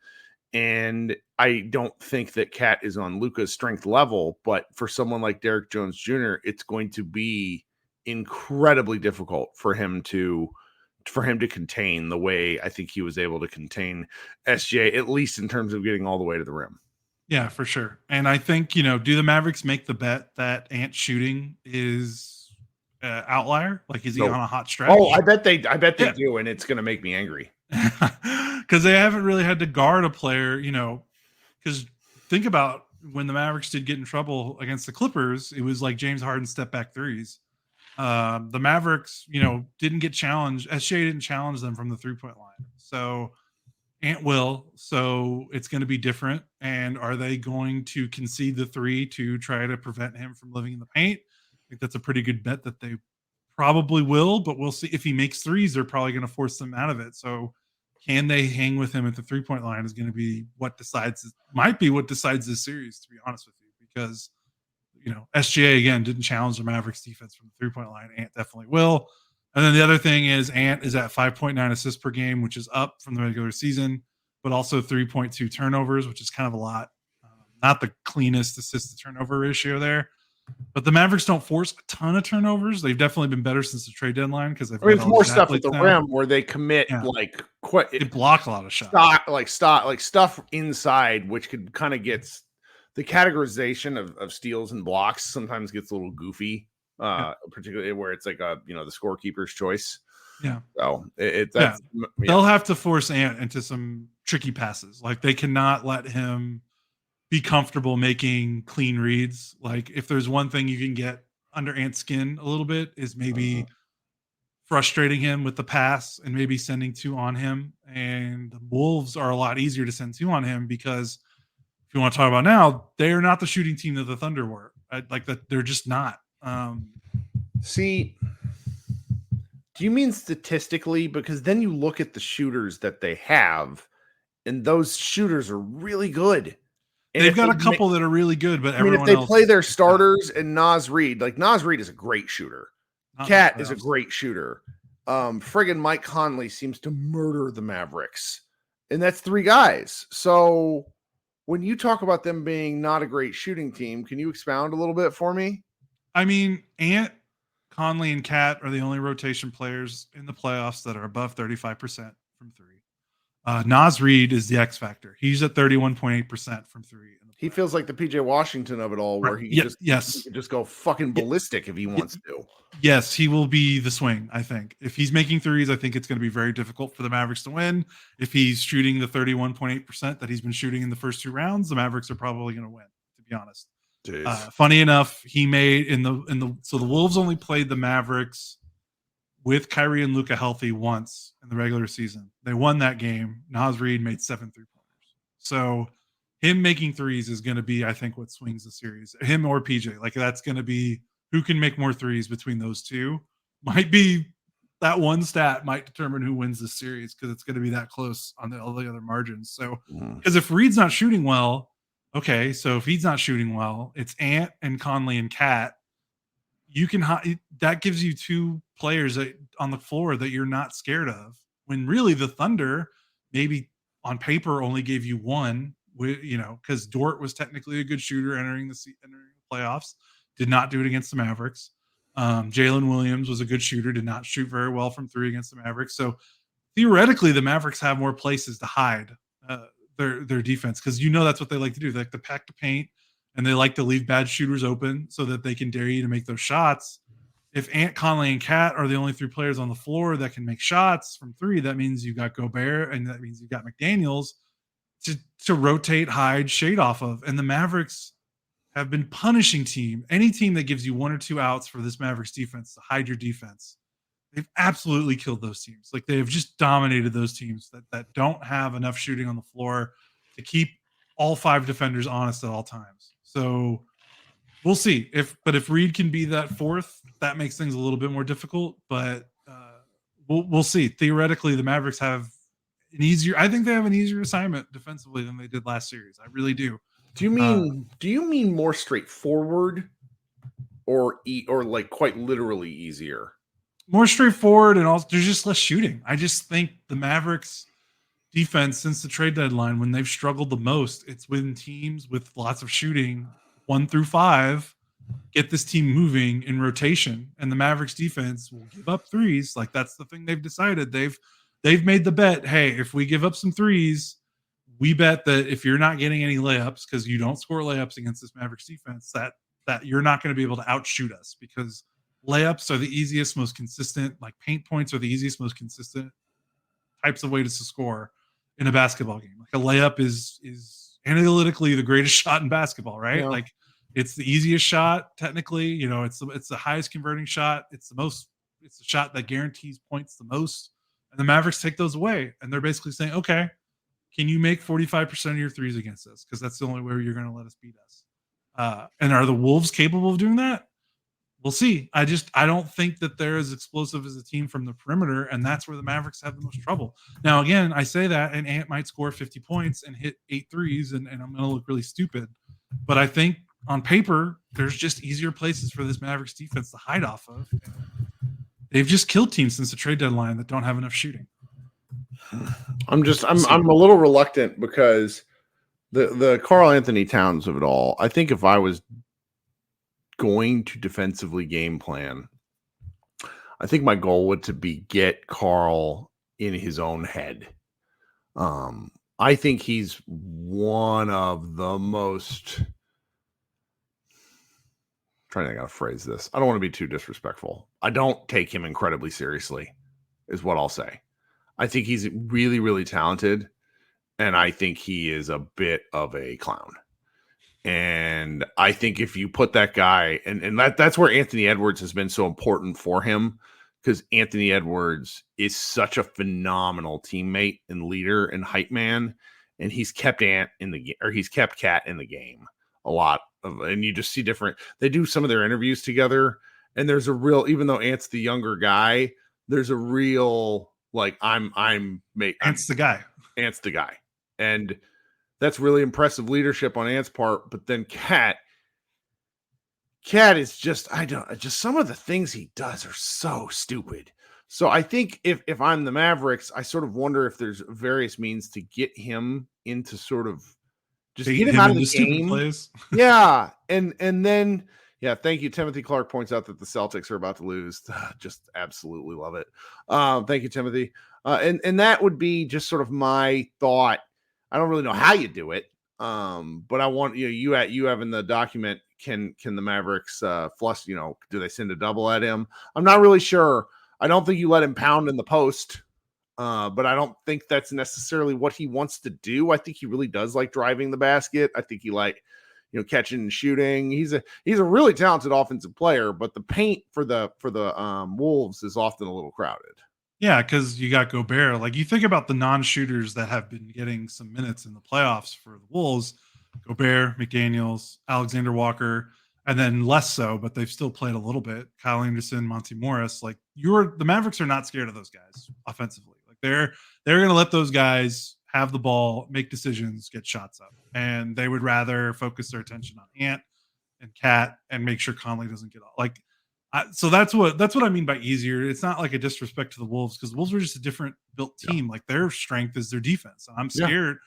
And I don't think that Cat is on Luka's strength level, but for someone like Derek Jones Jr., it's going to be incredibly difficult for him to contain the way I think he was able to contain SGA, at least in terms of getting all the way to the rim. Yeah, for sure. And I think, do the Mavericks make the bet that Ant shooting is outlier? Like, is he on a hot stretch? Oh, I bet they do, and it's going to make me angry. Because they haven't really had to guard a player, because think about when the Mavericks did get in trouble against the Clippers, it was like James Harden step back threes. The Mavericks, didn't get challenged. SGA didn't challenge them from the 3-point line. So Ant will. So it's going to be different. And are they going to concede the 3 to try to prevent him from living in the paint? I think that's a pretty good bet that they probably will, but we'll see. If he makes threes, they're probably going to force them out of it. So can they hang with him at the 3-point line is going to be might be what decides this series, to be honest with you, because SGA again didn't challenge the Mavericks defense from the 3-point line. Ant definitely will. And then the other thing is Ant is at 5.9 assists per game, which is up from the regular season, but also 3.2 turnovers, which is kind of a lot. Not the cleanest assist to turnover ratio there. But the Mavericks don't force a ton of turnovers. They've definitely been better since the trade deadline, because it's more stuff at the rim where they commit they block a lot of shots, stuff inside, which could kind of gets the categorization of steals and blocks sometimes gets a little goofy, particularly where it's like the scorekeeper's choice. Yeah. So They'll have to force Ant into some tricky passes. Like they cannot let him be comfortable making clean reads. Like if there's one thing you can get under Ant's skin a little bit is maybe frustrating him with the pass and maybe sending 2 on him. And the Wolves are a lot easier to send 2 on him because if you want to talk about now, they are not the shooting team that the Thunder were. Like that, they're just not. See, do you mean statistically? Because then you look at the shooters that they have, and those shooters are really good. And they've got a couple that are really good, but if they play their starters and Naz Reid, like Naz Reid is a great shooter. Cat is a great shooter. Friggin' Mike Conley seems to murder the Mavericks. And that's 3 guys. So when you talk about them being not a great shooting team, can you expound a little bit for me? I mean, Ant, Conley, and Cat are the only rotation players in the playoffs that are above 35% from 3. Naz Reid is the X factor. He's at 31.8% from 3. He feels like the PJ Washington of it all, where he can just go fucking ballistic if he wants to. Yes, he will be the swing, I think. If he's making threes, I think it's going to be very difficult for the Mavericks to win. If he's shooting the 31.8% that he's been shooting in the first 2 rounds, the Mavericks are probably going to win, to be honest. Funny enough, he made so the Wolves only played the Mavericks with Kyrie and Luka healthy once in the regular season. They won that game. Naz Reid made 7 3-pointers. So him making threes is going to be, I think, what swings the series. Him or PJ. Like that's going to be who can make more threes between those two. Might be that one stat might determine who wins the series because it's going to be that close on all the other margins. So because if Reed's not shooting well, okay, so if he's not shooting well, it's Ant and Conley and Cat. You can that gives you 2 players on the floor that you're not scared of. When really the Thunder maybe on paper only gave you 1, because Dort was technically a good shooter entering the playoffs, did not do it against the Mavericks. Jalen Williams was a good shooter, did not shoot very well from 3 against the Mavericks. So theoretically, the Mavericks have more places to hide their defense because that's what they like to do. They like to pack the paint. And they like to leave bad shooters open so that they can dare you to make those shots. If Ant, Conley, and Cat are the only 3 players on the floor that can make shots from 3, that means you got Gobert and that means you got McDaniels to rotate, hide, shade off of. And the Mavericks have been punishing any team that gives you 1 or 2 outs for this Mavericks defense to hide your defense. They've absolutely killed those teams. Like they have just dominated those teams that don't have enough shooting on the floor to keep all 5 defenders honest at all times. So we'll see if Reed can be that 4th, that makes things a little bit more difficult, but we'll see. Theoretically, the Mavericks have an easier assignment defensively than they did last series. I really do. Do you mean more straightforward or like quite literally easier? More straightforward, and also there's just less shooting. I just think the Mavericks defense since the trade deadline, when they've struggled the most, it's when teams with lots of shooting 1 through 5 get this team moving in rotation, and the Mavericks defense will give up threes. Like that's the thing they've decided. They've made the bet. Hey, if we give up some threes, we bet that if you're not getting any layups because you don't score layups against this Mavericks defense, that you're not going to be able to outshoot us because layups are the easiest, most consistent. Like paint points are the easiest, most consistent types of ways to score in a basketball game. Like a layup is analytically the greatest shot in basketball, right? Yeah. Like it's the easiest shot technically, it's the highest converting shot. It's the shot that guarantees points the most. And the Mavericks take those away and they're basically saying, okay, can you make 45% of your threes against us? Because that's the only way you're going to let us beat us. And are the Wolves capable of doing that? We'll see. I don't think that they're as explosive as a team from the perimeter, and that's where the Mavericks have the most trouble. Now, again, I say that, and Ant might score 50 points and hit 8 threes, and I'm going to look really stupid. But I think on paper, there's just easier places for this Mavericks defense to hide off of. They've just killed teams since the trade deadline that don't have enough shooting. I'm a little reluctant because the Karl Anthony Towns of it all. I think if I was going to defensively game plan, I think my goal would to be get Karl in his own head. I think he's one of the most. I'm trying to think how to phrase this. I don't want to be too disrespectful. I don't take him incredibly seriously. is what I'll say. I think he's really, really talented, and I think he is a bit of a clown. And I think if you put that guy, and that's where Anthony Edwards has been so important for him, because Anthony Edwards is such a phenomenal teammate and leader and hype man, and he's kept Ant in the game, or he's kept Cat in the game a lot of, and you just see different. They do some of their interviews together, and there's a real, even though Ant's the younger guy, there's a real like Ant's the guy. Ant's the guy, and that's really impressive leadership on Ant's part. But then Cat is just, just some of the things he does are so stupid. So I think if I'm the Mavericks, I sort of wonder if there's various means to get him into sort of just get him out of the game. Plays. Yeah. And then, yeah, thank you. Timothy Clark points out that the Celtics are about to lose. Just absolutely love it. Thank you, Timothy. And that would be just sort of my thought. I don't really know how you do it. But I want you have in the document, can the Mavericks flush, do they send a double at him? I'm not really sure. I don't think you let him pound in the post. But I don't think that's necessarily what he wants to do. I think he really does like driving the basket. I think he catching and shooting. He's a really talented offensive player, but the paint for the Wolves is often a little crowded. Yeah, because you got Gobert. Like, you think about the non-shooters that have been getting some minutes in the playoffs for the Wolves: Gobert, McDaniels, Alexander Walker, and then less so, but they've still played a little bit. Kyle Anderson, Monty Morris. Like, the Mavericks are not scared of those guys offensively. Like, they're going to let those guys have the ball, make decisions, get shots up, and they would rather focus their attention on Ant and Cat and make sure Conley doesn't get off. So that's what I mean by easier. It's not like a disrespect to the Wolves, because the Wolves are just a different built team. Yeah. Like, their strength is their defense. And I'm scared,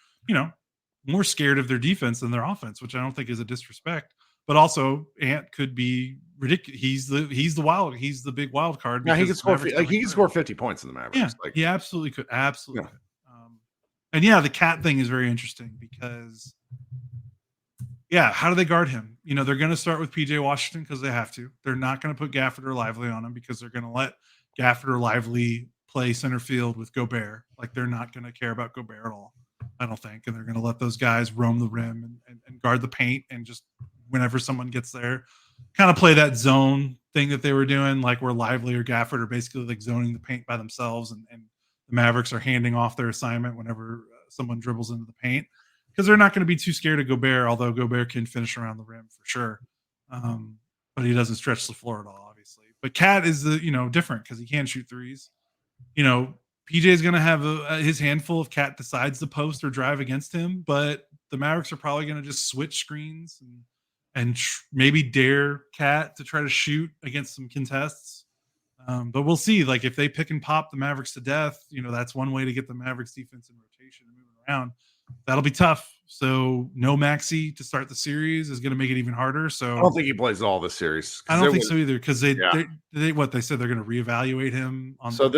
more scared of their defense than their offense, which I don't think is a disrespect. But also, Ant could be ridiculous. He's the big wild card. Yeah, he could score 50 points in the Mavericks. Yeah, he absolutely could. Absolutely. Yeah. The Cat thing is very interesting because, how do they guard him? They're going to start with PJ Washington because they have to. They're not going to put Gafford or Lively on him because they're going to let Gafford or Lively play center field with Gobert. Like, they're not going to care about Gobert at all, I don't think. And they're going to let those guys roam the rim and guard the paint, and just whenever someone gets there, kind of play that zone thing that they were doing, like where Lively or Gafford are basically like zoning the paint by themselves, and the Mavericks are handing off their assignment whenever someone dribbles into the paint, because they're not going to be too scared of Gobert, although Gobert can finish around the rim for sure. But he doesn't stretch the floor at all, obviously. But Cat is different because he can shoot threes. PJ is going to have his handful if Cat decides to post or drive against him, but the Mavericks are probably going to just switch screens and maybe dare Cat to try to shoot against some contests. But we'll see. Like, if they pick and pop the Mavericks to death, that's one way to get the Mavericks defense in rotation and moving around. That'll be tough. So no Maxey to start the series is going to make it even harder. So I don't think he plays all the series. I don't think so either, because they said they're going to reevaluate him on. So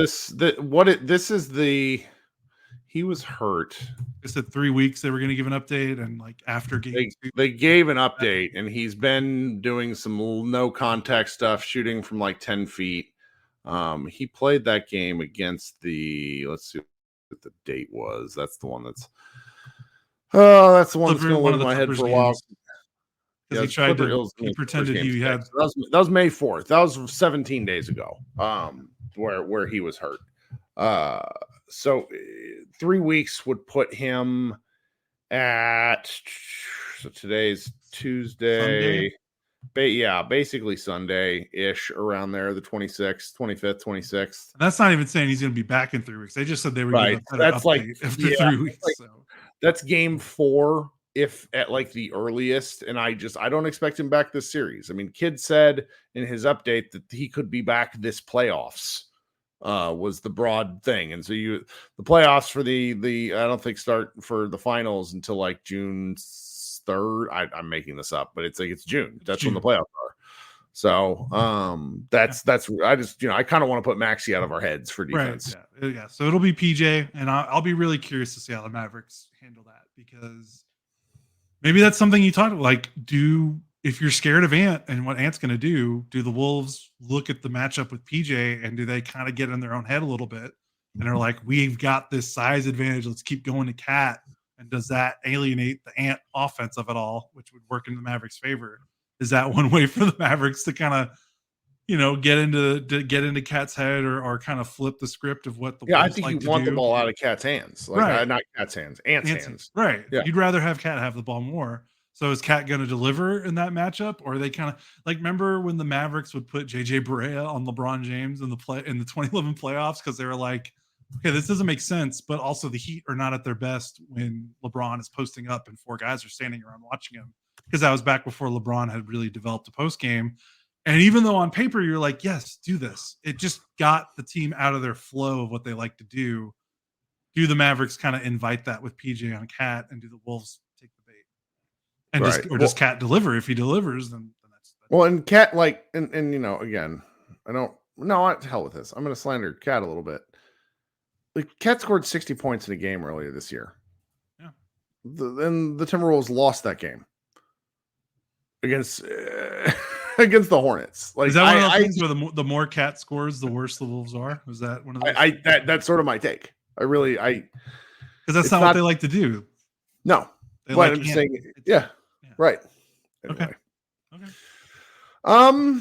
he was hurt. They said 3 weeks they were going to give an update, and like after game they gave an update, and he's been doing some no contact stuff, shooting from like 10 feet. He played that game against let's see what the date was. That's the one that's that's going to live in my head for a while. Because he pretended he had. That was May 4th. That was 17 days ago. Where he was hurt. So 3 weeks would put him at. So today's Tuesday. Basically Sunday-ish, around there, the 26th, 25th, 26th. And that's not even saying he's going to be back in 3 weeks. They just said they were right. That's like after 3 weeks. That's game 4, if at like the earliest. And I don't expect him back this series. I mean, Kidd said in his update that he could be back this playoffs. Was the broad thing. And so the playoffs for the I don't think start for the finals until like June 3rd. I'm making this up, but it's June. That's when the playoffs are. So that's I kind of want to put Maxey out of our heads for defense. Right. Yeah. So it'll be PJ, and I'll be really curious to see how the Mavericks handle that, because maybe that's something you talked about. Like, if you're scared of Ant and what Ant's going to do the Wolves look at the matchup with PJ and do they kind of get in their own head a little bit and are like, we've got this size advantage, let's keep going to Cat? And does that alienate the Ant offense of it all, which would work in the Mavericks' favor? Is that one way for the Mavericks to kind of, get into Cat's head or kind of flip the script of what the I Wolves think like you want do? the ball out of Cat's hands, Right. Not Cat's hands, Ant's hands. Right. Yeah. You'd rather have Cat have the ball more. So is Cat going to deliver in that matchup, or are they kind of like, remember when the Mavericks would put JJ Barea on LeBron James in the 2011 playoffs because they were like, okay, this doesn't make sense, but also the Heat are not at their best when LeBron is posting up and 4 guys are standing around watching him, because that was back before LeBron had really developed a post game. And even though on paper you're like, yes, do this, it just got the team out of their flow of what they like to do. Do the Mavericks kind of invite that with PJ on Cat, and do the Wolves take the bait? And does Cat deliver? If he delivers, then that's well. And Cat, and again, to hell with this. I'm going to slander Cat a little bit. Like, Cat scored 60 points in a game earlier this year. Yeah. Then the Timberwolves lost that game against against the Hornets. Like, is that one of those things where the more Cat scores, the worse the Wolves are? Was that one of those? That's sort of my take. Because that's not what they like to do. No, but I'm saying, yeah, right. Anyway. Okay.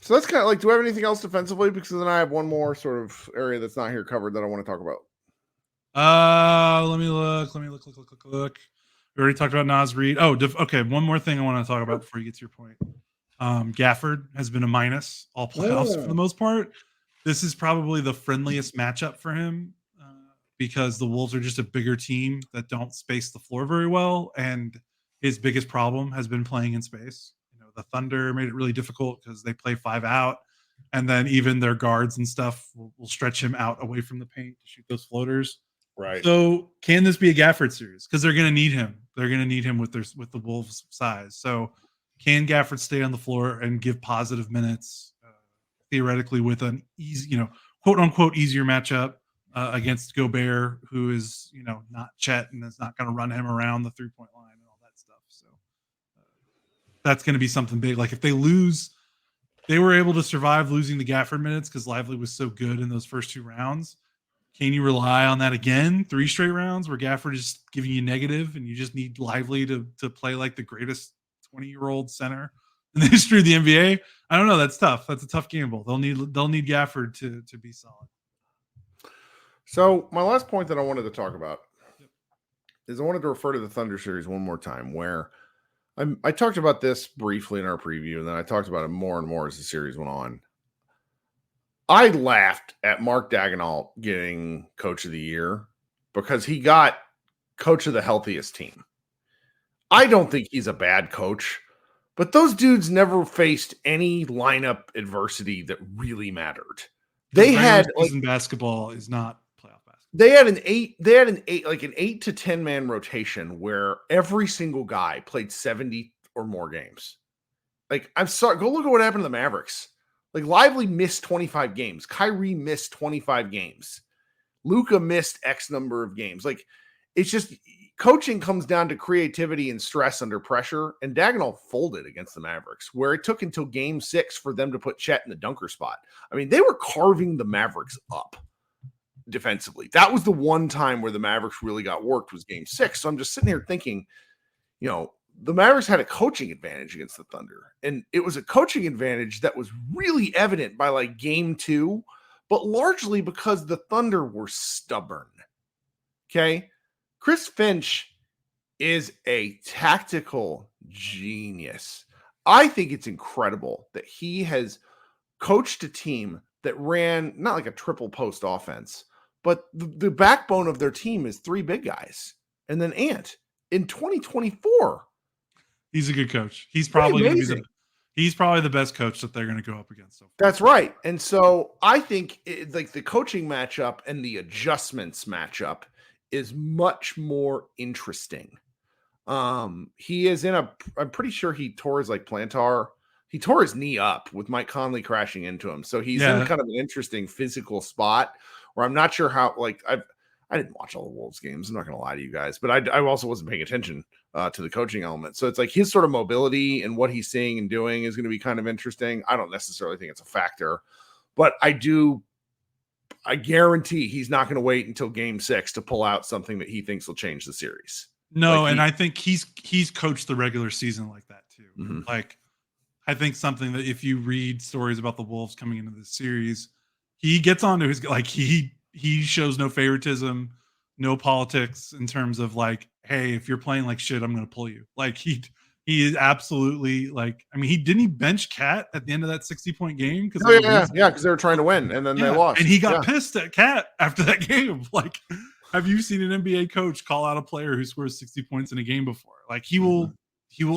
So that's kind of like, do we have anything else defensively? Because then I have one more sort of area that's not here covered that I want to talk about. Let me look. We already talked about Naz Reid. Oh, okay. One more thing I want to talk about before you get to your point. Gafford has been a minus all playoffs for the most part. This is probably the friendliest matchup for him because the Wolves are just a bigger team that don't space the floor very well. And his biggest problem has been playing in space. The Thunder made it really difficult because they play 5 out, and then even their guards and stuff will stretch him out away from the paint to shoot those floaters. Right. So can this be a Gafford series? Because they're going to need him. They're going to need him with the Wolves' size. So can Gafford stay on the floor and give positive minutes, theoretically with an easy, quote unquote easier matchup against Gobert, who is not Chet and is not going to run him around the 3-point line and all that stuff. So that's going to be something big. Like if they lose, they were able to survive losing the Gafford minutes because Lively was so good in those first 2 rounds. Can you rely on that again? 3 straight rounds where Gafford is giving you negative and you just need Lively to play like the greatest 20-year-old center in the history of the NBA? I don't know. That's tough. That's a tough gamble. They'll need Gafford to be solid. So my last point that I wanted to talk about is I wanted to refer to the Thunder series one more time, where I talked about this briefly in our preview, and then I talked about it more and more as the series went on. I laughed at Mark Daigneault getting Coach of the Year because he got Coach of the healthiest team. I don't think he's a bad coach, but those dudes never faced any lineup adversity that really mattered. They had season basketball is not playoff basketball. They had an 8 to 10 man rotation where every single guy played 70 or more games. Like, I'm sorry, go look at what happened to the Mavericks. Like, Lively missed 25 games. Kyrie missed 25 games. Luka missed X number of games. Like, it's just coaching comes down to creativity and stress under pressure. And Daigneault folded against the Mavericks, where it took until game 6 for them to put Chet in the dunker spot. I mean, they were carving the Mavericks up defensively. That was the one time where the Mavericks really got worked, was game 6. So I'm just sitting here thinking, the Mavericks had a coaching advantage against the Thunder. And it was a coaching advantage that was really evident by like game 2, but largely because the Thunder were stubborn. Okay. Chris Finch is a tactical genius. I think it's incredible that he has coached a team that ran not like a triple post offense, but the backbone of their team is 3 big guys. And then Ant in 2024. He's a good coach. He's probably the best coach that they're going to go up against. So that's right. And so I think like the coaching matchup and the adjustments matchup is much more interesting. He is I'm pretty sure he tore his plantar. He tore his knee up with Mike Conley crashing into him. So he's in kind of an interesting physical spot where I'm not sure how, I didn't watch all the Wolves games. I'm not going to lie to you guys, but I also wasn't paying attention to the coaching element. So it's like his sort of mobility and what he's seeing and doing is going to be kind of interesting. I don't necessarily think it's a factor, but I guarantee he's not going to wait until game 6 to pull out something that he thinks will change the series. No, like and I think he's coached the regular season like that too. Mm-hmm. Like, I think something that if you read stories about the Wolves coming into this series, he gets onto his, like, he shows no favoritism, no politics in terms of like, hey, if you're playing like shit, I'm going to pull you. Like he is absolutely like, I mean, he bench Cat at the end of that 60-point game because because they were trying to win and then they lost, and he got pissed at Cat after that game. Like, have you seen an NBA coach call out a player who scores 60 points in a game before? Like he will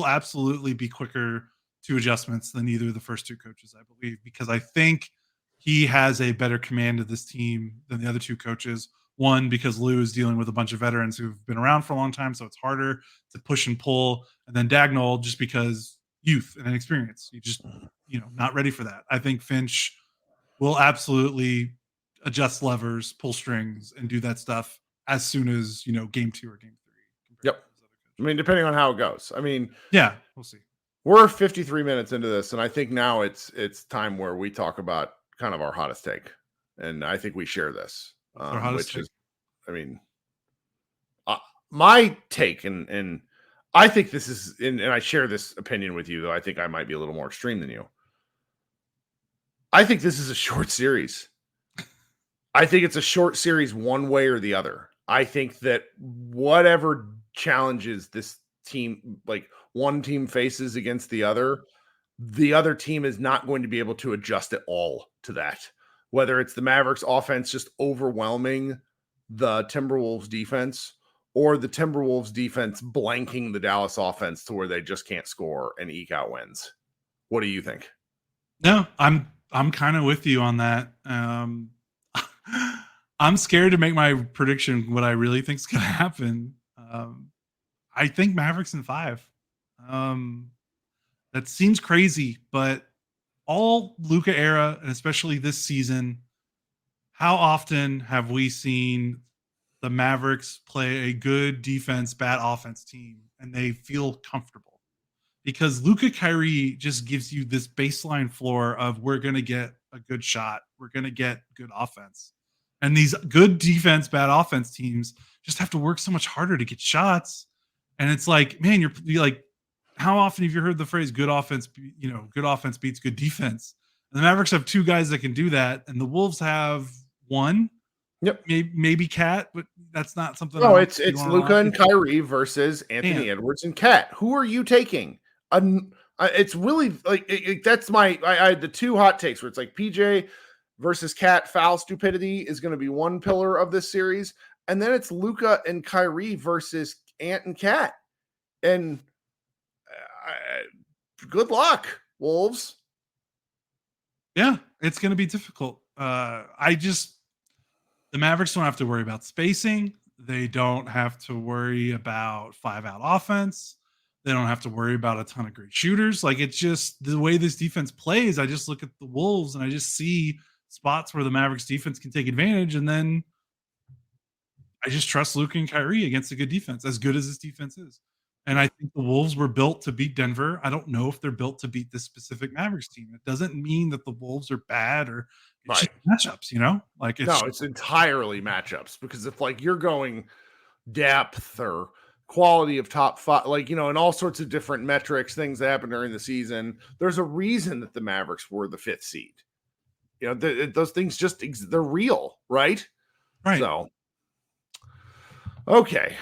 absolutely be quicker to adjustments than either of the first two coaches, I believe, because I think he has a better command of this team than the other two coaches. One, because Lou is dealing with a bunch of veterans who've been around for a long time, so it's harder to push and pull. And then Dagnall, just because youth and inexperience. You just, not ready for that. I think Finch will absolutely adjust levers, pull strings, and do that stuff as soon as, game 2 or game 3. Yep. I mean, depending on how it goes. I mean, yeah, we'll see. We're 53 minutes into this, and I think now it's time where we talk about kind of our hottest take. And I think we share this. Which take? Is, I mean, my take, and I think this is, and I share this opinion with you, though I think I might be a little more extreme than you. I think this is a short series. I think it's a short series one way or the other. I think that whatever challenges this team, like one team faces against the other team is not going to be able to adjust at all to that. Whether it's the Mavericks offense just overwhelming the Timberwolves defense or the Timberwolves defense blanking the Dallas offense to where they just can't score and eke out wins. What do you think? No, I'm kind of with you on that. I'm scared to make my prediction what I really think is going to happen. I think Mavericks in 5. That seems crazy, but all Luka era, and especially this season, how often have we seen the Mavericks play a good defense, bad offense team, and they feel comfortable? Because Luka Kyrie just gives you this baseline floor of we're going to get a good shot. We're going to get good offense. And these good defense, bad offense teams just have to work so much harder to get shots. And it's like, man, you're like, how often have you heard the phrase good offense beats good defense? And the Mavericks have 2 guys that can do that. And the Wolves have 1. Yep. Maybe Cat, but that's not something. No, it's Luka and Kyrie versus Anthony Edwards and Cat. Who are you taking? It's really like that's I had the 2 hot takes where it's like PJ versus Cat foul stupidity is going to be one pillar of this series. And then it's Luka and Kyrie versus Ant and Cat. And good luck, Wolves. Yeah, it's going to be difficult. The Mavericks don't have to worry about spacing. They don't have to worry about 5-out offense. They don't have to worry about a ton of great shooters. Like, it's just the way this defense plays. I just look at the Wolves and I just see spots where the Mavericks defense can take advantage. And then I just trust Luka and Kyrie against a good defense, as good as this defense is. And I think the Wolves were built to beat Denver. I don't know if they're built to beat this specific Mavericks team. It doesn't mean that the Wolves are bad or it's just matchups, Like it's entirely matchups, because if like you're going depth or quality of top 5, and all sorts of different metrics, things that happen during the season, there's a reason that the Mavericks were the 5th seed. Those things just, they're real, right? Right. So, okay.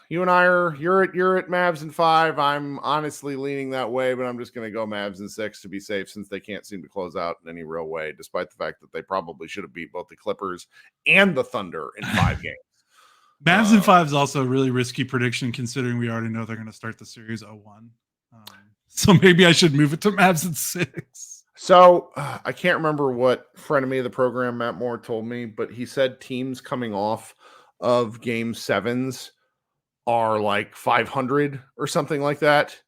You and I you're at Mavs in 5. I'm honestly leaning that way, but I'm just going to go Mavs in 6 to be safe, since they can't seem to close out in any real way, despite the fact that they probably should have beat both the Clippers and the Thunder in 5 games. Mavs in 5 is also a really risky prediction, considering we already know they're going to start the series 0-1. So maybe I should move it to Mavs in 6. So I can't remember what frenemy of the program, Matt Moore, told me, but he said teams coming off of game 7s are like 500 or something like that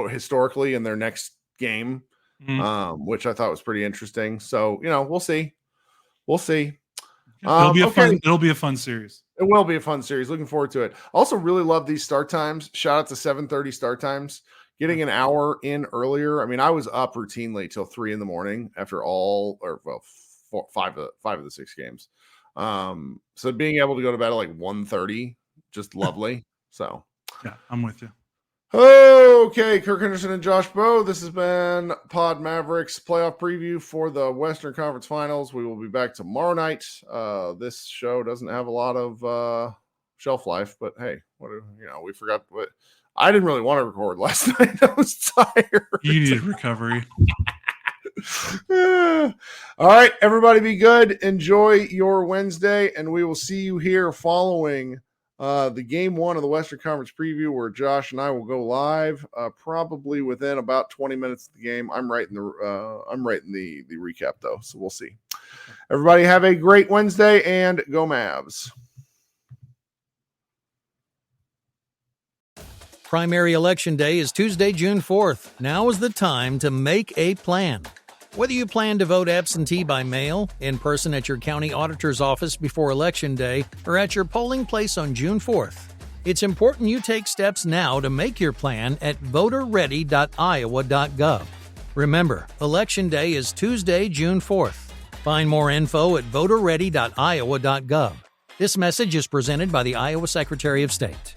historically in their next game, which I thought was pretty interesting. So, we'll see. It'll be a okay. fun. It'll be a fun series. It will be a fun series. Looking forward to it. Also, really love these start times. Shout out to 7:30 start times. Getting an hour in earlier. I mean, I was up routinely till 3 in the morning after five of the 6 games. So being able to go to bed at like 1:30, just lovely. So yeah, I'm with you. Okay, Kirk Henderson and Josh Bowe. This has been Pod Mavericks playoff preview for the Western Conference Finals. We will be back tomorrow night. This show doesn't have a lot of shelf life, but hey, we forgot what I didn't really want to record last night. I was tired. You need recovery. All right, everybody be good. Enjoy your Wednesday, and we will see you here following the game 1 of the Western Conference preview, where Josh and I will go live probably within about 20 minutes of the game. I'm writing the recap though, so we'll see. Everybody have a great Wednesday and go Mavs. Primary Election Day is Tuesday, June 4th. Now is the time to make a plan. Whether you plan to vote absentee by mail, in person at your county auditor's office before Election Day, or at your polling place on June 4th, it's important you take steps now to make your plan at voterready.iowa.gov. Remember, Election Day is Tuesday, June 4th. Find more info at voterready.iowa.gov. This message is presented by the Iowa Secretary of State.